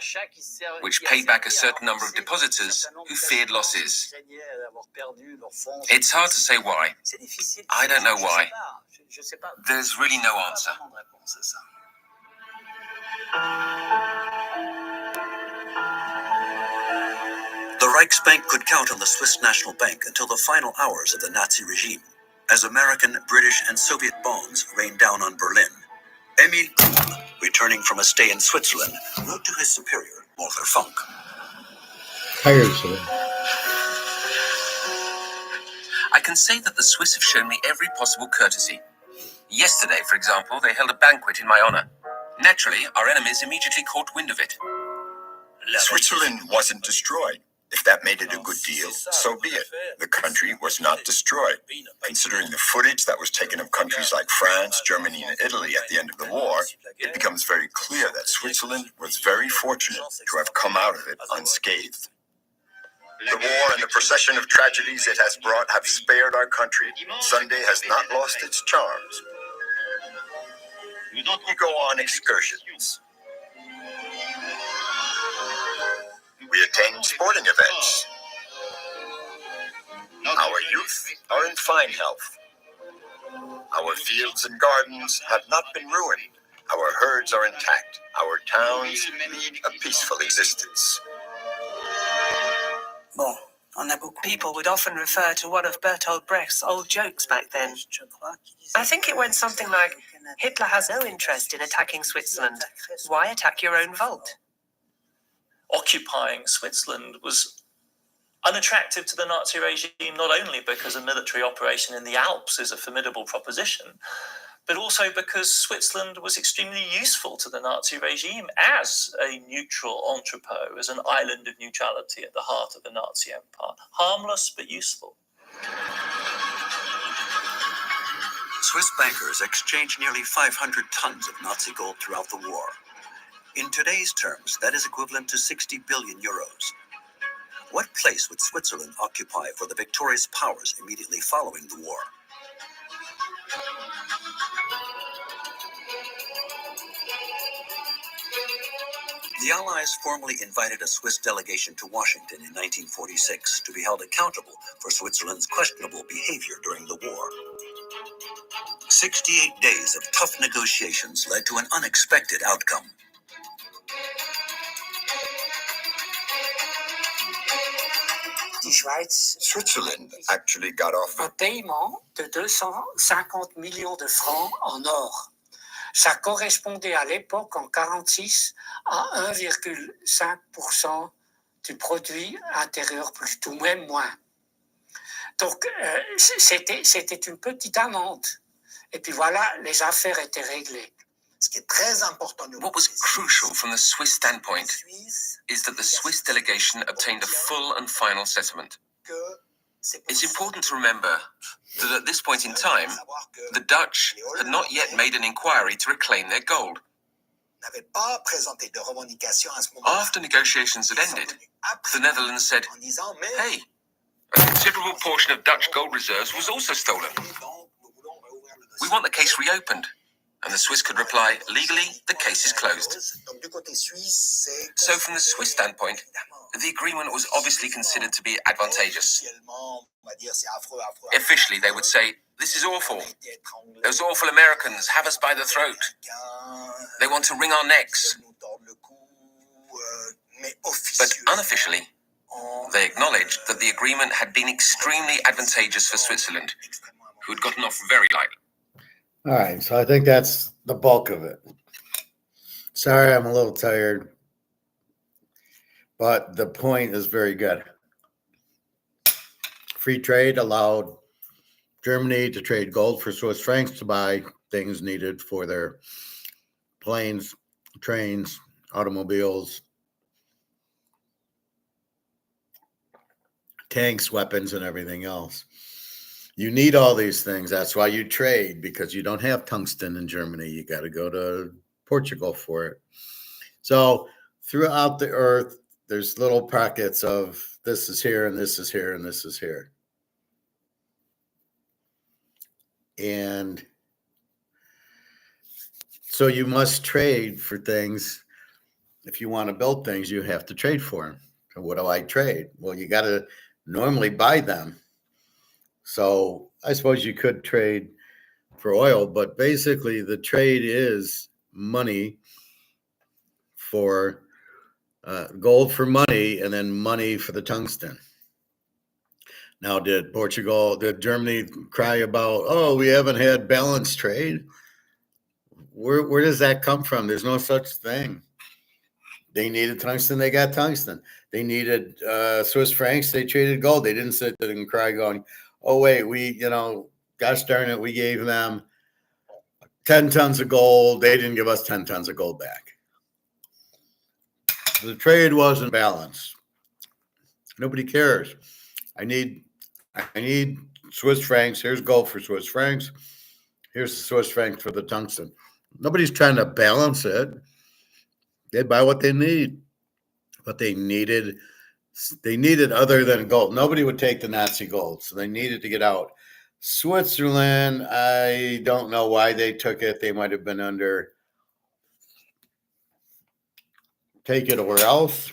which paid back a certain number of depositors who feared losses. It's hard to say why. I don't know why. There's really no answer. The Reichsbank could count on the Swiss National Bank until the final hours of the Nazi regime, as American, British, and Soviet bonds rained down on Berlin. Emil Kuhn, returning from a stay in Switzerland, wrote to his superior, Walter Funk. Tiresome. I can say that the Swiss have shown me every possible courtesy. Yesterday, for example, they held a banquet in my honor. Naturally, our enemies immediately caught wind of it. Switzerland wasn't destroyed. If that made it a good deal, so be it. The country was not destroyed. Considering the footage that was taken of countries like France, Germany, and Italy at the end of the war, it becomes very clear that Switzerland was very fortunate to have come out of it unscathed. The war and the procession of tragedies it has brought have spared our country. Sunday has not lost its charms. We go on excursions. We attend sporting events. Our youth are in fine health. Our fields and gardens have not been ruined. Our herds are intact. Our towns lead a peaceful existence. People would often refer to one of Bertolt Brecht's old jokes back then. I think it went something like, Hitler has no interest in attacking Switzerland. Why attack your own vault? Occupying Switzerland was unattractive to the Nazi regime, not only because a military operation in the Alps is a formidable proposition, but also because Switzerland was extremely useful to the Nazi regime as a neutral entrepot, as an island of neutrality at the heart of the Nazi empire. Harmless, but useful. Swiss bankers exchanged nearly 500 tons of Nazi gold throughout the war. In today's terms, that is equivalent to 60 billion euros. What place would Switzerland occupy for the victorious powers immediately following the war? The Allies formally invited a Swiss delegation to Washington in 1946 to be held accountable for Switzerland's questionable behavior during the war. 68 days of tough negotiations led to an unexpected outcome. Switzerland actually got off un paiement de 250 millions de francs en or. Ça correspondait à l'époque, en 1946, à 1,5% du produit intérieur brut, ou même moins. Donc, c'était une petite amende. Et puis voilà, les affaires étaient réglées. What was crucial from the Swiss standpoint is that the Swiss delegation obtained a full and final settlement. It's important to remember that at this point in time, the Dutch had not yet made an inquiry to reclaim their gold. After negotiations had ended, the Netherlands said, hey, a considerable portion of Dutch gold reserves was also stolen. We want the case reopened. And the Swiss could reply, legally, the case is closed. So from the Swiss standpoint, the agreement was obviously considered to be advantageous. Officially, they would say, this is awful. Those awful Americans have us by the throat. They want to wring our necks. But unofficially, they acknowledged that the agreement had been extremely advantageous for Switzerland, who had gotten off very lightly. All right, so I think that's the bulk of it. Sorry, I'm a little tired, but the point is very good. Free trade allowed Germany to trade gold for Swiss francs to buy things needed for their planes, trains, automobiles, tanks, weapons, and everything else. You need all these things. That's why you trade, because you don't have tungsten in Germany. You got to go to Portugal for it. So throughout the earth, there's little pockets of this is here and this is here and this is here. And So you must trade for things. If you want to build things, you have to trade for them. So what do I trade? Well, you got to normally buy them. So I suppose you could trade for oil, but basically the trade is money for gold for money, and then money for the tungsten. Now, did Germany cry about, oh, we haven't had balanced trade? Where does that come from? There's no such thing. They needed tungsten, they got tungsten. They needed Swiss francs, they traded gold. They didn't sit there and cry going, oh, wait, gosh darn it, we gave them 10 tons of gold. They didn't give us 10 tons of gold back. The trade wasn't balanced. Nobody cares. I need Swiss francs. Here's gold for Swiss francs. Here's the Swiss francs for the tungsten. Nobody's trying to balance it. They buy what they need. But they needed other than gold. Nobody would take the Nazi gold, so they needed to get out. Switzerland, I don't know why they took it. They might have been under take it or else.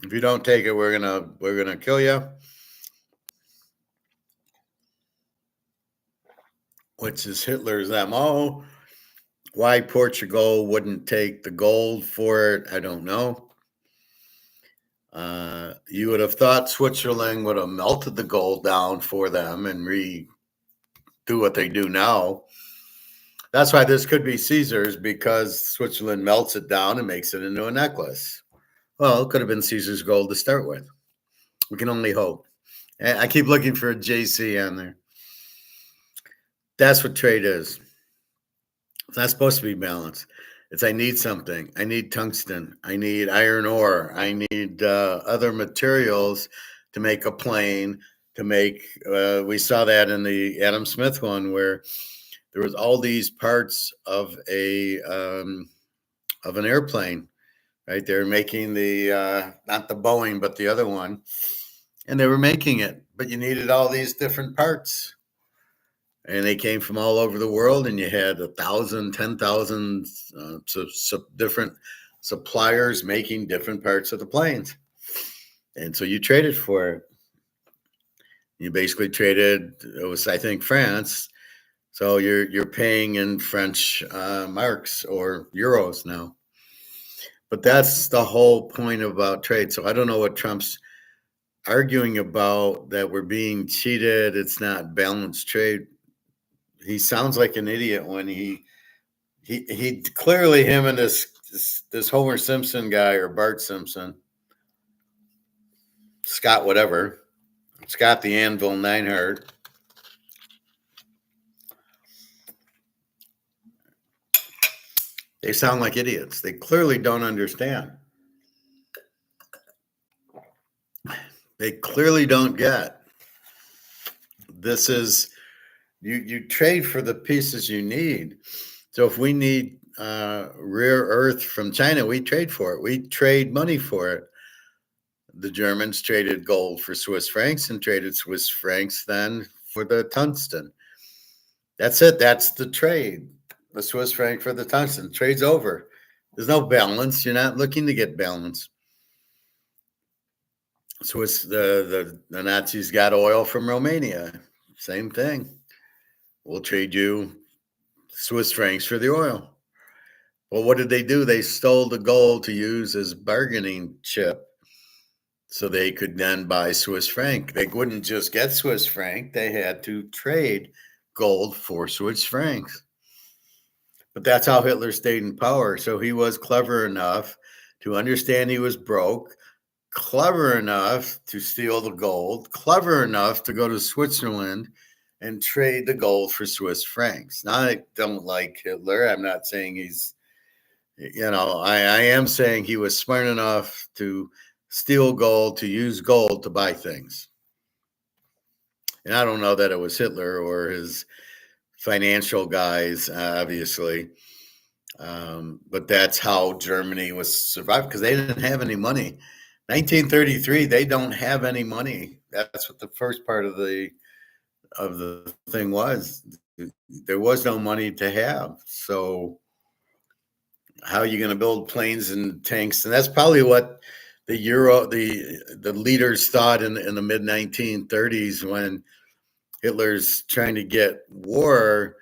If you don't take it, we're gonna kill you. Which is Hitler's MO. Why Portugal wouldn't take the gold for it, I don't know. You would have thought Switzerland would have melted the gold down for them and do what they do now. That's why this could be Caesar's, because Switzerland melts it down and makes it into a necklace. Well, it could have been Caesar's gold to start with. We can only hope. I keep looking for a JC on there. That's what trade is. It's not supposed to be balanced. It's I need something. I need tungsten. I need iron ore. I need other materials to make a plane, to make, we saw that in the Adam Smith one where there was all these parts of an airplane, right? They were making the, not the Boeing, but the other one. And they were making it, but you needed all these different parts. And they came from all over the world, and you had 1,000, 10,000 different suppliers making different parts of the planes. And so you traded for it. You basically traded, it was, I think, France. So you're paying in French marks or euros now. But that's the whole point about trade. So I don't know what Trump's arguing about, that we're being cheated. It's not balanced trade. He sounds like an idiot when he clearly, him and this Homer Simpson guy, or Bart Simpson, Scott whatever, Scott the Anvil Neinhardt, they sound like idiots. They clearly don't understand. They clearly don't get. This is, you trade for the pieces you need. So if we need rare earth from China, we trade for it. We trade money for it. The Germans traded gold for Swiss francs and traded Swiss francs then for the tungsten. That's it. That's the trade. The Swiss franc for the tungsten. Trade's over. There's no balance. You're not looking to get balance. The Nazis got oil from Romania. Same thing. We'll trade you Swiss francs for the oil. Well, what did they do? They stole the gold to use as bargaining chip, so they could then buy Swiss franc. They wouldn't just get Swiss franc. They had to trade gold for Swiss francs. But that's how Hitler stayed in power. So he was clever enough to understand he was broke, clever enough to steal the gold, clever enough to go to Switzerland and trade the gold for Swiss francs. Now, I don't like Hitler. I'm not saying he's, I am saying he was smart enough to steal gold, to use gold to buy things. And I don't know that it was Hitler or his financial guys, obviously. But that's how Germany was survived, because they didn't have any money. 1933, they don't have any money. That's what the first part of the thing was. There was no money to have. So how are you going to build planes and tanks? And that's probably what the leaders thought in the mid 1930s when Hitler's trying to get war.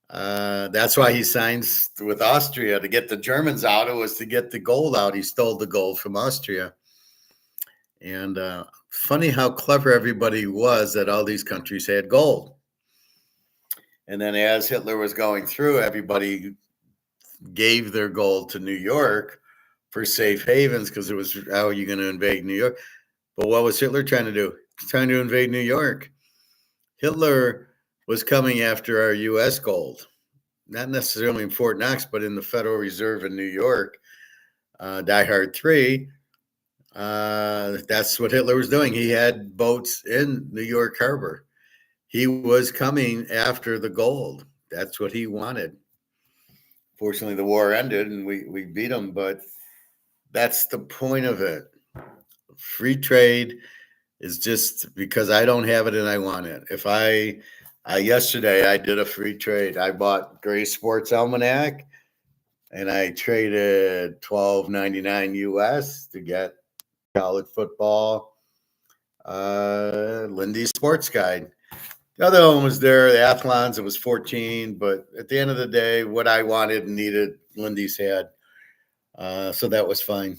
That's why he signs with Austria to get the Germans out. It was to get the gold out. He stole the gold from Austria. And funny how clever everybody was that all these countries had gold. And then as Hitler was going through, everybody gave their gold to New York for safe havens because it was, how are you going to invade New York? But what was Hitler trying to do? He's trying to invade New York. Hitler was coming after our U.S. gold, not necessarily in Fort Knox, but in the Federal Reserve in New York, Die Hard 3. That's what Hitler was doing. He had boats in New York Harbor. He was coming after the gold. That's what he wanted. Fortunately, the war ended and we beat him, but that's the point of it. Free trade is just because I don't have it and I want it. If yesterday I did a free trade. I bought Gray Sports Almanac and I traded $12.99 US to get college football, Lindy's Sports Guide. The other one was there, the Athlons, it was 14, but at the end of the day, what I wanted and needed, Lindy's had. So that was fine.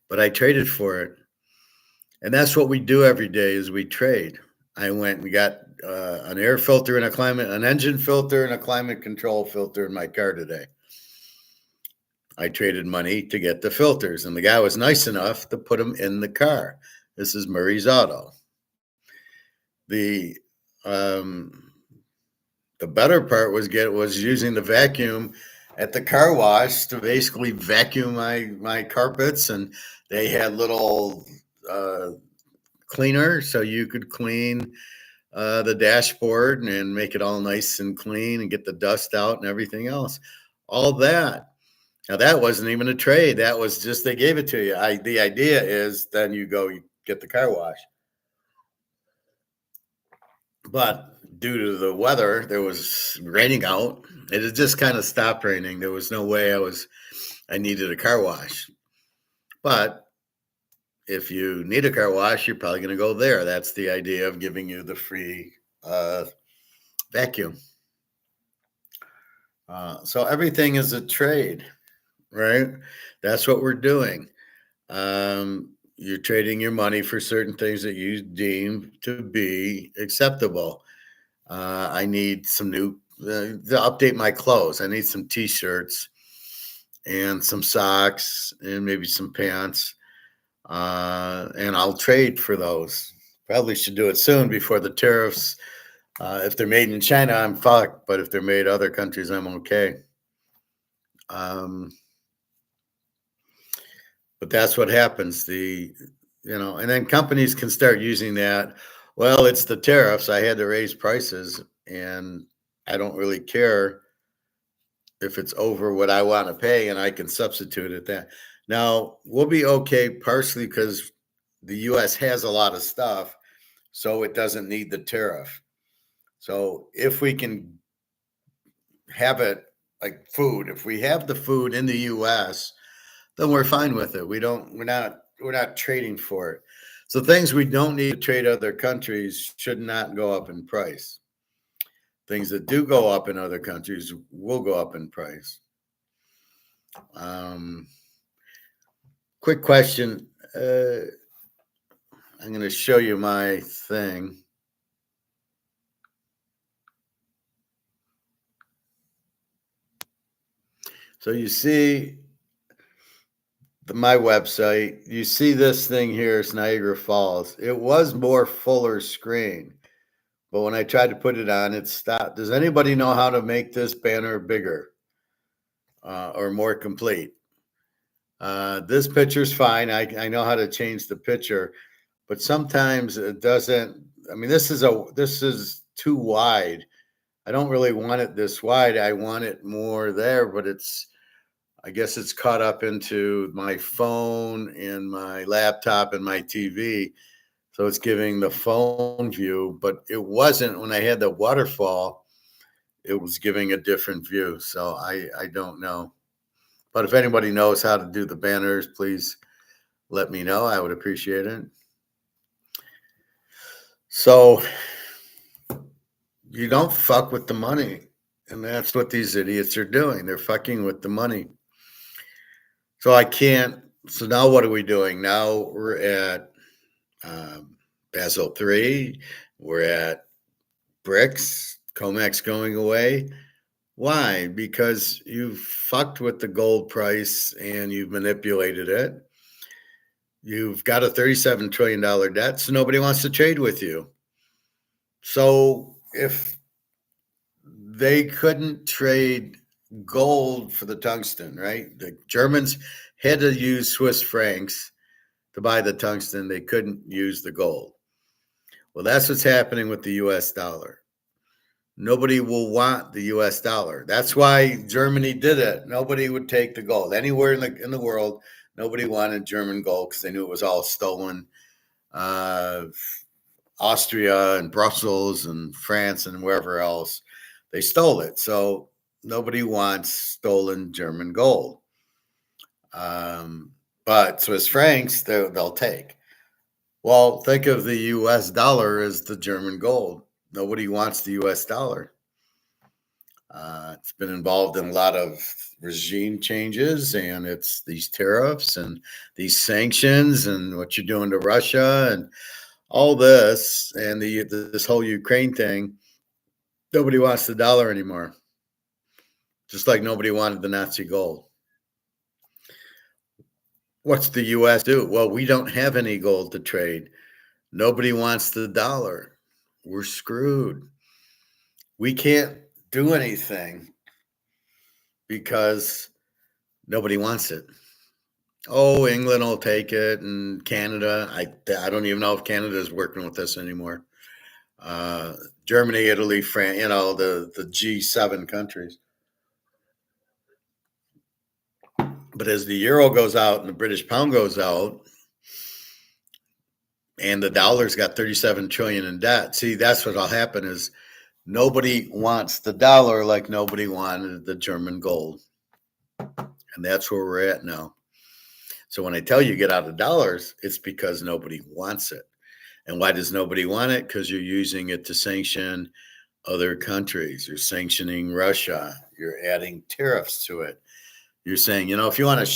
But I traded for it. And that's what we do every day is we trade. I went and got an air filter and an engine filter and a climate control filter in my car today. I traded money to get the filters, and the guy was nice enough to put them in the car. This is Murray's Auto. The better part was using the vacuum at the car wash to basically vacuum my carpets, and they had little cleaner so you could clean the dashboard and make it all nice and clean and get the dust out and everything else. All that. Now that wasn't even a trade. That was just they gave it to you. The idea is then you get the car wash. But due to the weather, there was raining out. It had just kind of stopped raining. There was no way I needed a car wash. But if you need a car wash, you're probably going to go there. That's the idea of giving you the free vacuum. So everything is a trade, right? That's what we're doing. You're trading your money for certain things that you deem to be acceptable. I need some new to update my clothes. I need some t-shirts and some socks and maybe some pants. And I'll trade for those. Probably should do it soon before the tariffs. If they're made in China, I'm fucked. But if they're made other countries, I'm okay. But that's what happens. And then companies can start using that. Well, it's the tariffs. I had to raise prices, and I don't really care if it's over what I want to pay, and I can substitute it that. Now, we'll be okay partially because the U.S. has a lot of stuff, so it doesn't need the tariff. So if we can have it like food, if we have the food in the U.S., then we're fine with it. We're not trading for it. So things we don't need to trade other countries should not go up in price. Things that do go up in other countries will go up in price. Quick question. I'm going to show you my thing. So you see my website. You see this thing here, it's Niagara Falls. It was more fuller screen, but when I tried to put it on, it stopped. Does anybody know how to make this banner bigger or more complete? This picture's fine. I know how to change the picture, but sometimes it doesn't. I mean, this is too wide. I don't really want it this wide. I want it more there, but I guess it's caught up into my phone and my laptop and my TV. So it's giving the phone view, but it wasn't when I had the waterfall. it was giving a different view. So I don't know. But if anybody knows how to do the banners, please let me know. I would appreciate it. So you don't fuck with the money. And that's what these idiots are doing. They're fucking with the money. So I can't. So now what are we doing? Now we're at Basel III. We're at BRICS. COMEX going away. Why? Because you've fucked with the gold price and you've manipulated it. You've got a $37 trillion debt, so nobody wants to trade with you. So if they couldn't trade gold for the tungsten, right? The Germans had to use Swiss francs to buy the tungsten. They couldn't use the gold. Well, that's what's happening with the US dollar. Nobody will want the US dollar. That's why Germany did it. Nobody would take the gold. Anywhere in the world, nobody wanted German gold because they knew it was all stolen. Austria and Brussels and France and wherever else, they stole it. So nobody wants stolen German gold. But Swiss francs, they'll take. Well, think of the US dollar as the German gold. Nobody wants the US dollar. It's been involved in a lot of regime changes, and it's these tariffs and these sanctions and what you're doing to Russia and all this and this whole Ukraine thing. Nobody wants the dollar anymore, just like nobody wanted the Nazi gold. What's the U.S. do? Well, we don't have any gold to trade. Nobody wants the dollar. We're screwed. We can't do anything because nobody wants it. Oh, England will take it, and Canada. I don't even know if Canada is working with us anymore. Germany, Italy, France, the G7 countries. But as the euro goes out and the British pound goes out, and the dollar's got 37 trillion in debt. See, that's what'll happen is nobody wants the dollar like nobody wanted the German gold. And that's where we're at now. So when I tell you get out of dollars, it's because nobody wants it. And why does nobody want it? Because you're using it to sanction other countries. You're sanctioning Russia. You're adding tariffs to it. You're saying, if you want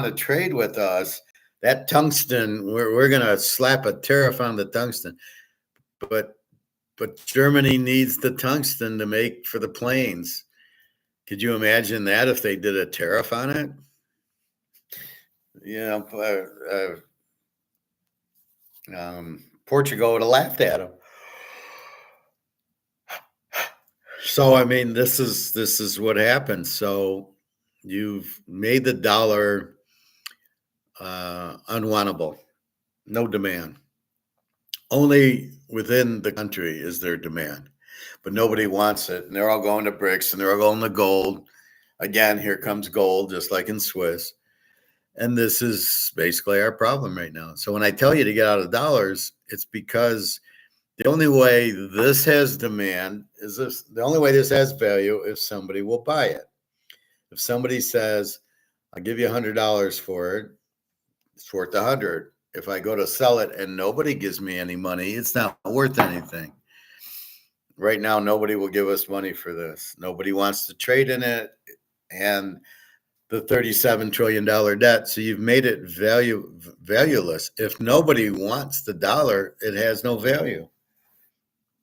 to trade with us, that tungsten, we're going to slap a tariff on the tungsten. But Germany needs the tungsten to make for the planes. Could you imagine that if they did a tariff on it? Portugal would have laughed at them. So I mean, this is what happens. So you've made the dollar unwantable, no demand. Only within the country is there demand, but nobody wants it, and they're all going to BRICS, and they're all going to gold. Again, here comes gold, just like in Swiss. And this is basically our problem right now. So when I tell you to get out of dollars, it's because the only way this has demand is the only way this has value if somebody will buy it. If somebody says, I'll give you $100 for it, it's worth $100. If I go to sell it and nobody gives me any money, it's not worth anything. Right now, nobody will give us money for this. Nobody wants to trade in it. And the $37 trillion debt. So you've made it valueless. If nobody wants the dollar, it has no value.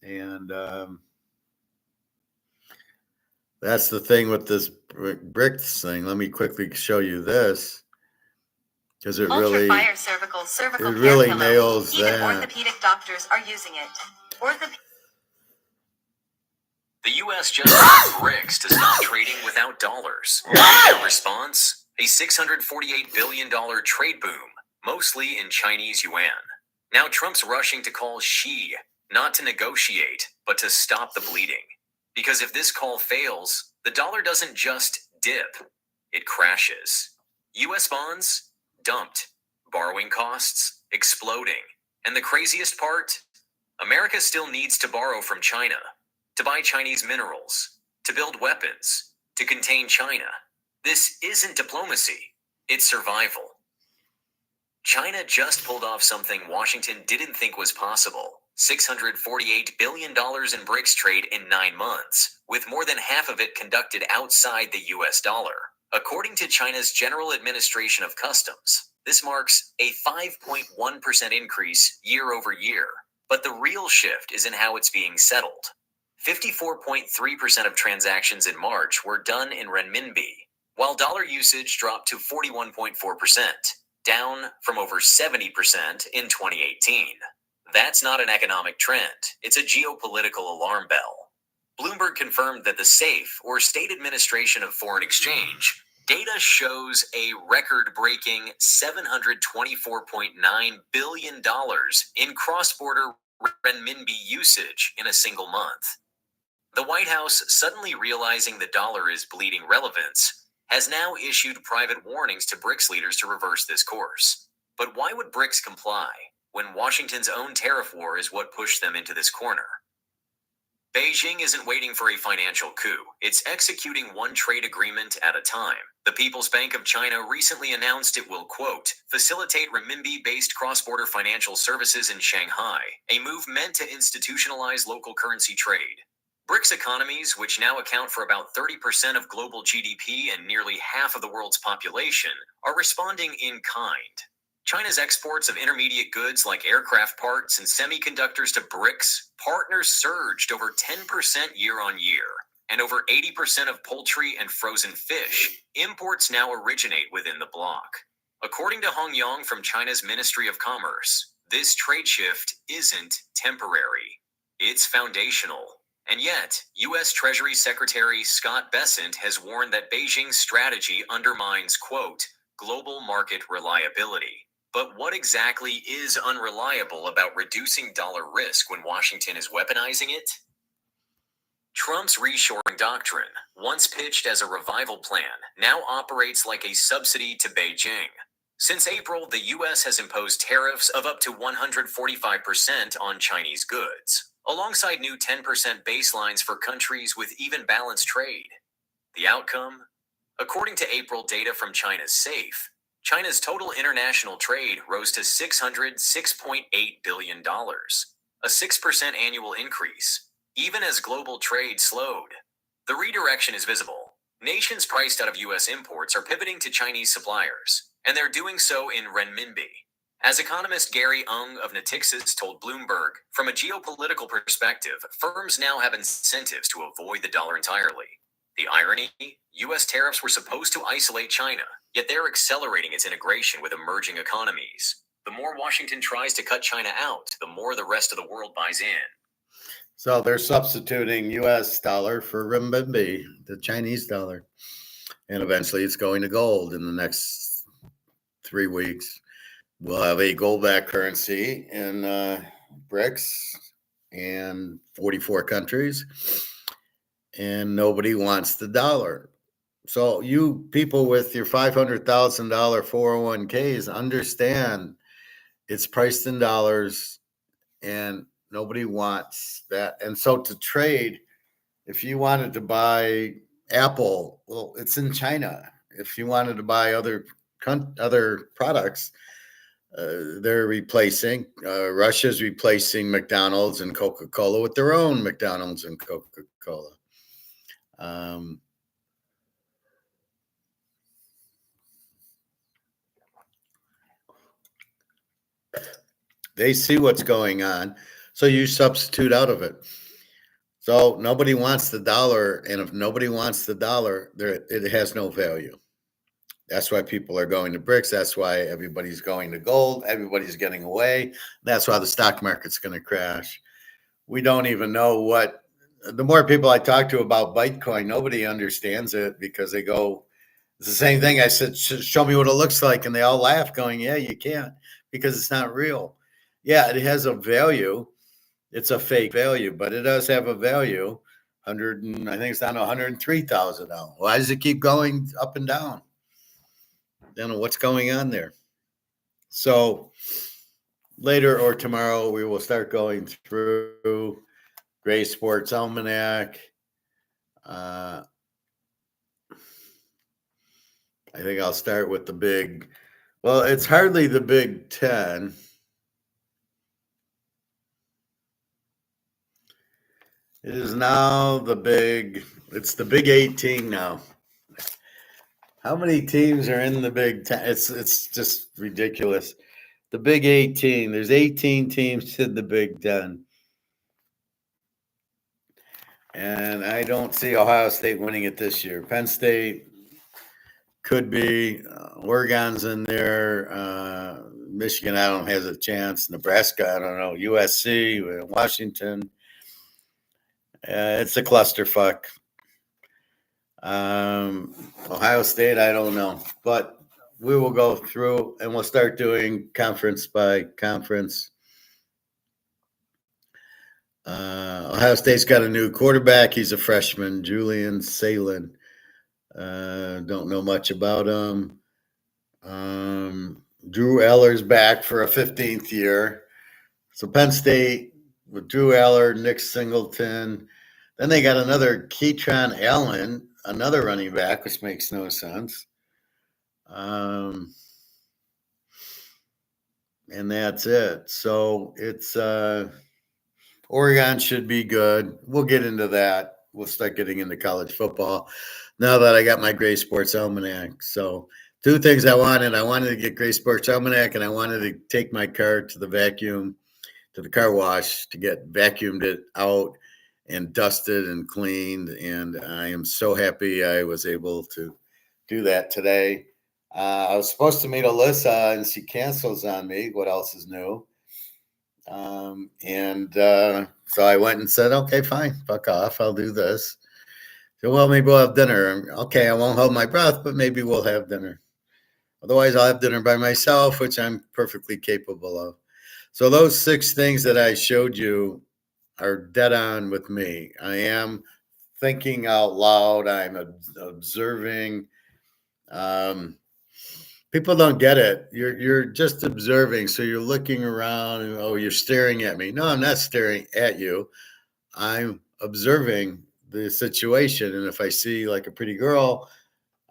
And that's the thing with this BRICS thing. Let me quickly show you this, because it really nails that. Even orthopedic doctors are using it. The U.S. just asked BRICS to stop trading without dollars. Their response? A $648 billion trade boom, mostly in Chinese yuan. Now Trump's rushing to call Xi, not to negotiate, but to stop the bleeding. Because if this call fails, the dollar doesn't just dip, it crashes. U.S. bonds? Dumped. Borrowing costs? Exploding. And the craziest part? America still needs to borrow from China. to buy Chinese minerals, to build weapons, to contain China. This isn't diplomacy, it's survival. China just pulled off something Washington didn't think was possible. $648 billion in BRICS trade in 9 months, with more than half of it conducted outside the US dollar. According to China's General Administration of Customs, this marks a 5.1% increase year over year. But the real shift is in how it's being settled. 54.3% of transactions in March were done in renminbi, while dollar usage dropped to 41.4%, down from over 70% in 2018. That's not an economic trend, it's a geopolitical alarm bell. Bloomberg confirmed that the SAFE, or State Administration of Foreign Exchange, data shows a record-breaking $724.9 billion in cross-border renminbi usage in a single month. The White House, suddenly realizing the dollar is bleeding relevance, has now issued private warnings to BRICS leaders to reverse this course. But why would BRICS comply when Washington's own tariff war is what pushed them into this corner? Beijing isn't waiting for a financial coup. It's executing one trade agreement at a time. The People's Bank of China recently announced it will, quote, facilitate renminbi-based cross-border financial services in Shanghai, a move meant to institutionalize local currency trade. BRICS economies, which now account for about 30% of global GDP and nearly half of the world's population, are responding in kind. China's exports of intermediate goods like aircraft parts and semiconductors to BRICS partners surged over 10% year on year, and over 80% of poultry and frozen fish imports now originate within the bloc. According to Hong Yang from China's Ministry of Commerce, this trade shift isn't temporary, it's foundational. And yet, U.S. Treasury Secretary Scott Bessent has warned that Beijing's strategy undermines, quote, global market reliability. But what exactly is unreliable about reducing dollar risk when Washington is weaponizing it? Trump's reshoring doctrine, once pitched as a revival plan, now operates like a subsidy to Beijing. Since April, the U.S. has imposed tariffs of up to 145% on Chinese goods, alongside new 10% baselines for countries with even balanced trade. The outcome? According to April data from China's SAFE, China's total international trade rose to $606.8 billion, a 6% annual increase, even as global trade slowed. The redirection is visible. Nations priced out of U.S. imports are pivoting to Chinese suppliers, and they're doing so in renminbi. As economist Gary Ung of Natixis told Bloomberg, from a geopolitical perspective, firms now have incentives to avoid the dollar entirely. The irony? U.S. tariffs were supposed to isolate China, yet they're accelerating its integration with emerging economies. The more Washington tries to cut China out, the more the rest of the world buys in. So they're substituting U.S. dollar for renminbi, the Chinese dollar. And eventually it's going to gold in the next 3 weeks. We'll have a gold-backed currency in BRICS and 44 countries. And nobody wants the dollar. So you people with your $500,000 401ks understand it's priced in dollars and nobody wants that. And so to trade, if you wanted to buy Apple, well, it's in China. If you wanted to buy other products, they're replacing. Russia's replacing McDonald's and Coca-Cola with their own McDonald's and Coca-Cola. They see what's going on, so you substitute out of it. So nobody wants the dollar, and if nobody wants the dollar, it has no value. That's why people are going to BRICS. That's why everybody's going to gold. Everybody's getting away. That's why the stock market's going to crash. We don't even know what. The more people I talk to about Bitcoin, nobody understands it because they go, it's the same thing. I said, show me what it looks like. And they all laugh going, yeah, you can't because it's not real. Yeah, it has a value. It's a fake value, but it does have a value. I think it's down to 103,000 now. Why does it keep going up and down? I don't know what's going on there. So later or tomorrow, we will start going through Gray Sports Almanac. I think I'll start with the big. Well, it's hardly the Big Ten. It is now it's the Big 18 now. How many teams are in the Big Ten? It's just ridiculous. The Big 18, there's 18 teams in the Big Ten. And I don't see Ohio State winning it this year. Penn State could be. Oregon's in there. Michigan, I don't have a chance. Nebraska, I don't know. USC, Washington. It's a clusterfuck. Ohio State, I don't know. But we will go through and we'll start doing conference by conference. Ohio State's got a new quarterback. He's a freshman, Julian Salen. Don't know much about him. Drew Eller's back for a 15th year. So Penn State with Drew Eller, Nick Singleton. Then they got another Keatron Allen, another running back, which makes no sense. And that's it. So it's Oregon should be good. We'll get into that. We'll start getting into college football now that I got my Gray Sports Almanac. So two things I wanted. I wanted to get Gray Sports Almanac, and I wanted to take my car to the car wash to get vacuumed it out and dusted and cleaned. And I am so happy I was able to do that today. I was supposed to meet Alyssa, and she cancels on me. What else is new? So I went and said, okay, fine, fuck off. I'll do this. So, well, maybe we'll have dinner. Okay, I won't hold my breath, but maybe we'll have dinner. Otherwise, I'll have dinner by myself, which I'm perfectly capable of. So those 6 things that I showed you are dead on with me. I am thinking out loud. I'm observing. People don't get it. You're just observing. So you're looking around and, oh, you're staring at me. No, I'm not staring at you. I'm observing the situation. And if I see like a pretty girl,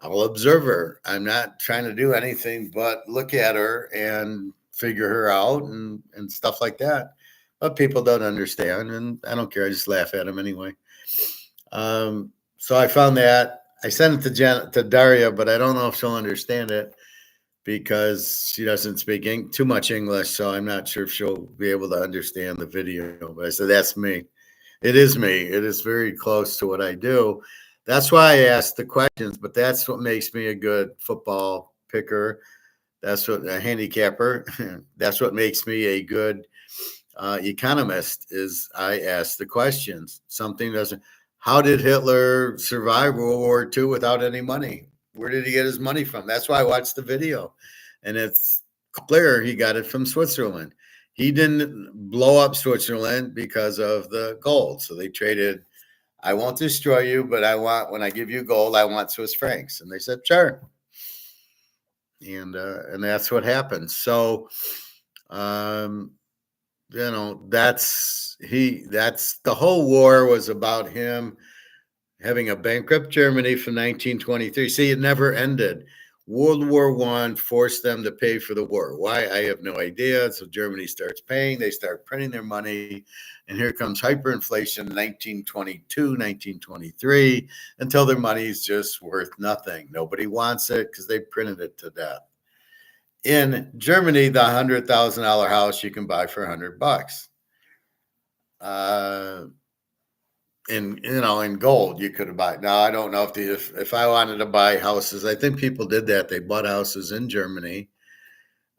I'll observe her. I'm not trying to do anything but look at her and figure her out and stuff like that. But people don't understand, and I don't care. I just laugh at them anyway. So I found that. I sent it to Daria, but I don't know if she'll understand it because she doesn't speak too much English. So I'm not sure if she'll be able to understand the video. But I said, that's me. It is me. It is very close to what I do. That's why I ask the questions, but that's what makes me a good football picker. That's what a handicapper. That's what makes me a good economist is I ask the questions. Something doesn't. How did Hitler survive World War II without any money? Where did he get his money from? That's why I watched the video, and it's clear he got it from Switzerland. He didn't blow up Switzerland because of the gold. So they traded. I won't destroy you, but when I give you gold, I want Swiss francs. And they said, sure. And that's what happened. So, that's the whole war was about him having a bankrupt Germany from 1923. See, it never ended. World War I forced them to pay for the war. Why? I have no idea. So Germany starts paying. They start printing their money. And here comes hyperinflation, 1922, 1923, until their money's just worth nothing. Nobody wants it because they printed it to death. In Germany, the $100,000 house you can buy for $100. In gold you could buy. Now I don't know if I wanted to buy houses. I think people did that. They bought houses in Germany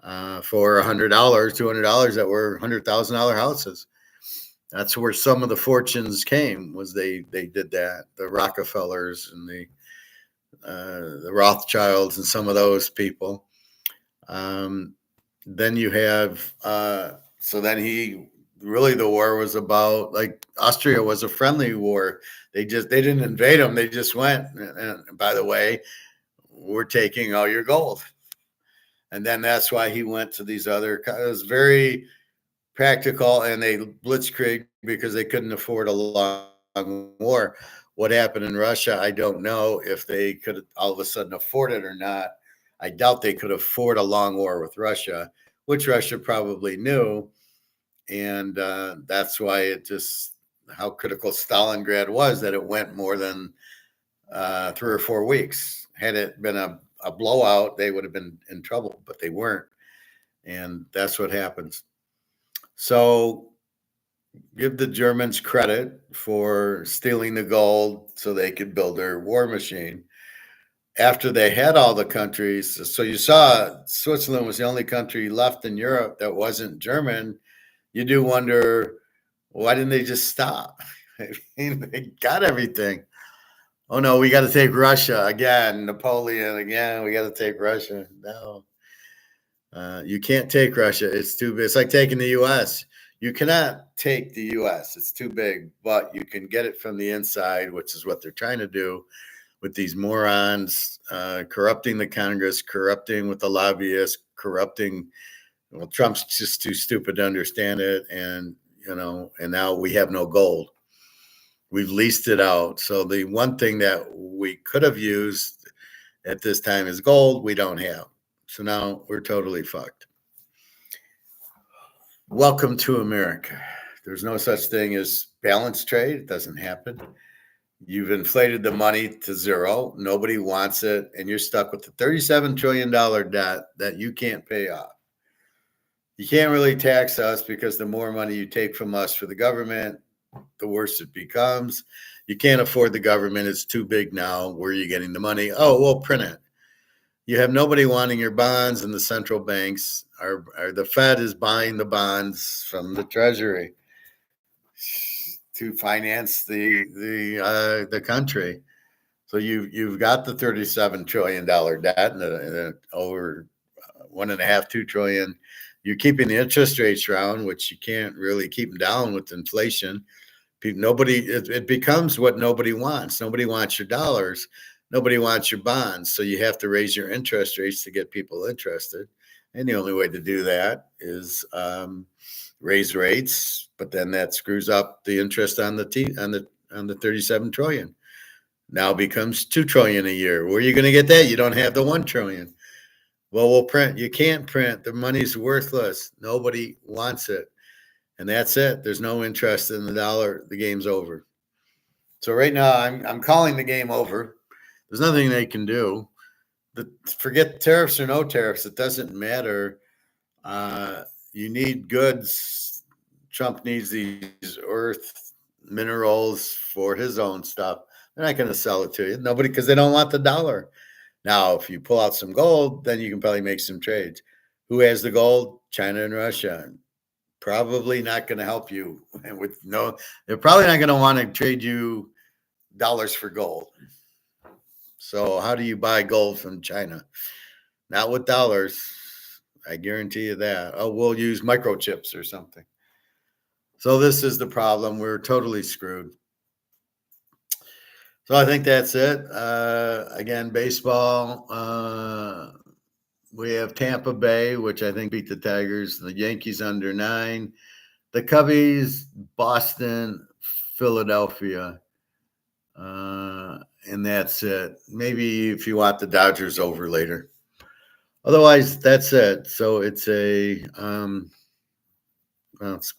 for $100, $200 that were $100,000 houses. That's where some of the fortunes came. Was they did that. The Rockefellers and the Rothschilds and some of those people. Then you have the war was about, like, Austria was a friendly war. They didn't invade them. They just went. And by the way, we're taking all your gold. And then that's why he went to these other. It was very practical, and they blitzkrieg because they couldn't afford a long war. What happened in Russia, I don't know if they could all of a sudden afford it or not. I doubt they could afford a long war with Russia, which Russia probably knew. And that's why it just, how critical Stalingrad was, that it went more than 3 or 4 weeks. Had it been a blowout, they would have been in trouble, but they weren't. And that's what happens. So give the Germans credit for stealing the gold so they could build their war machine. After they had all the countries, so you saw Switzerland was the only country left in Europe that wasn't German. You do wonder, why didn't they just stop? I mean, they got everything. Oh no, we got to take Russia again. Napoleon again. We got to take Russia. No, you can't take Russia. It's too big. It's like taking the U.S. You cannot take the U.S. It's too big, but you can get it from the inside, which is what they're trying to do with these morons, corrupting the Congress, corrupting with the lobbyists, corrupting. Well, Trump's just too stupid to understand it, and and now we have no gold. We've leased it out. So the one thing that we could have used at this time is gold. We don't have. So now we're totally fucked. Welcome to America. There's no such thing as balanced trade. It doesn't happen. You've inflated the money to zero. Nobody wants it. And you're stuck with the $37 trillion debt that you can't pay off. You can't really tax us because the more money you take from us for the government, the worse it becomes. You can't afford the government. It's too big now. Where are you getting the money? Oh, we'll print it. You have nobody wanting your bonds, and the central banks are the Fed is buying the bonds from the Treasury to finance the country. So you've got the $37 trillion debt and over $1.5–2 trillion. You're keeping the interest rates around, which you can't really keep them down with inflation. It becomes what nobody wants. Nobody wants your dollars. Nobody wants your bonds. So you have to raise your interest rates to get people interested. And the only way to do that is raise rates, but then that screws up the interest on the 37 trillion. Now becomes 2 trillion a year. Where are you going to get that? You don't have the 1 trillion. Well, we'll print. You can't print. The money's worthless. Nobody wants it. And that's it. There's no interest in the dollar. The game's over. So right now, I'm calling the game over. There's nothing they can do. Forget tariffs or no tariffs. It doesn't matter. You need goods. Trump needs these earth minerals for his own stuff. They're not going to sell it to you. Nobody, because they don't want the dollar. Now, if you pull out some gold, then you can probably make some trades. Who has the gold? China and Russia. Probably not going to help you they're probably not going to want to trade you dollars for gold. So how do you buy gold from China? Not with dollars. I guarantee you that. Oh, we'll use microchips or something. So this is the problem. We're totally screwed. So I think that's it. Again, baseball. We have Tampa Bay, which I think beat the Tigers. The Yankees under 9. The Cubbies, Boston, Philadelphia. And that's it. Maybe if you want the Dodgers over later. Otherwise, that's it. So it's it's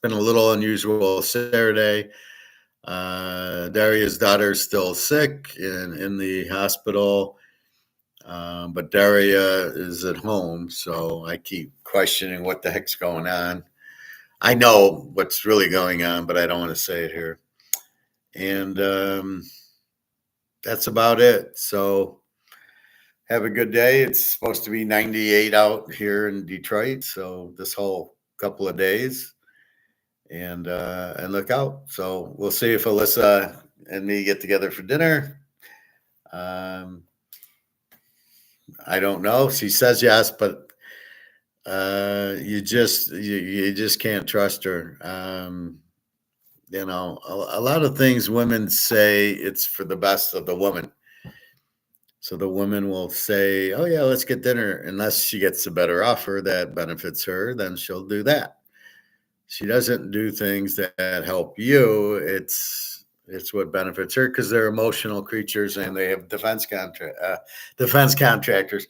been a little unusual Saturday. Daria's daughter's still sick in the hospital. But Daria is at home, so I keep questioning what the heck's going on. I know what's really going on, but I don't want to say it here. And that's about it. So have a good day. It's supposed to be 98 out here in Detroit, so this whole couple of days. And look out. So we'll see if Alyssa and me get together for dinner. I don't know. She says yes, but you just can't trust her. A lot of things women say it's for the best of the woman. So the woman will say, "Oh yeah, let's get dinner," unless she gets a better offer that benefits her, then she'll do that. She doesn't do things that help you. It's what benefits her because they're emotional creatures and they have defense contractors,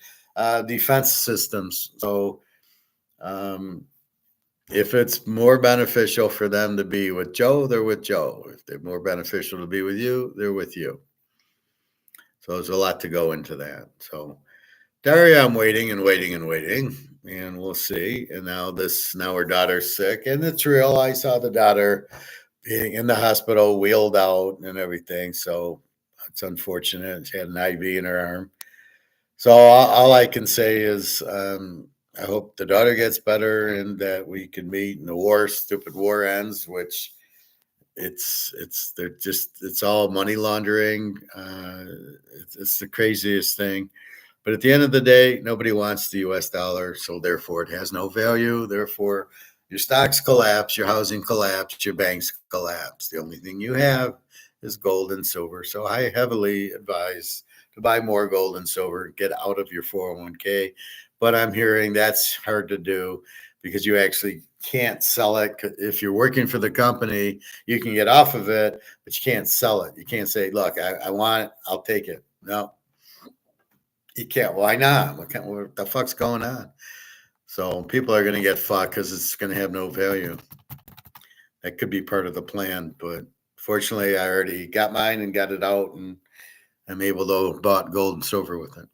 defense systems. So if it's more beneficial for them to be with Joe, they're with Joe. If they're more beneficial to be with you, they're with you. So there's a lot to go into that. So Daria, I'm waiting and waiting and waiting, and we'll see. And now her daughter's sick, and it's real. I saw the daughter being in the hospital, wheeled out, and everything. So it's unfortunate. She had an IV in her arm. So all I can say is I hope the daughter gets better and that we can meet and the stupid war ends. Which it's all money laundering. It's the craziest thing. But at the end of the day, nobody wants the US dollar, so therefore it has no value. Therefore, your stocks collapse, your housing collapse, your banks collapse. The only thing you have is gold and silver. So I heavily advise to buy more gold and silver, get out of your 401k. But I'm hearing that's hard to do because you actually can't sell it. If you're working for the company, you can get off of it, but you can't sell it. You can't say, look, I want it, I'll take it. No, you can't. Why not? What the fuck's going on? So people are going to get fucked because it's going to have no value. That could be part of the plan, but fortunately, I already got mine and got it out, and I'm able to bought gold and silver with it.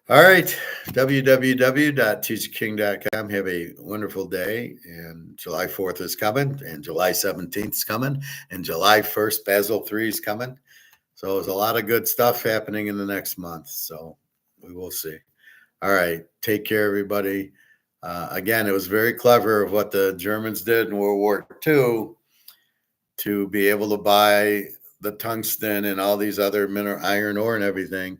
All right, www.teaserking.com. Have a wonderful day, and July 4th is coming, and July 17th is coming, and July 1st, Basel III is coming. So there's a lot of good stuff happening in the next month. So we will see. All right. Take care, everybody. Again, it was very clever of what the Germans did in World War II to be able to buy the tungsten and all these other iron ore and everything,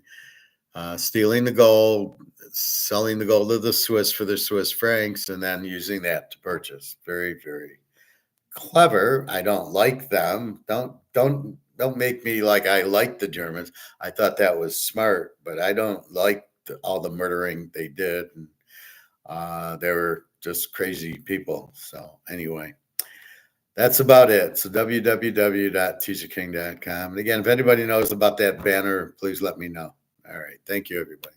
stealing the gold, selling the gold to the Swiss for the Swiss francs, and then using that to purchase. Very, very clever. I don't like them. Don't make me like I like the Germans. I thought that was smart, but I don't like all the murdering they did. And, they were just crazy people. So anyway, that's about it. So www.teaserking.com. And again, if anybody knows about that banner, please let me know. All right. Thank you, everybody.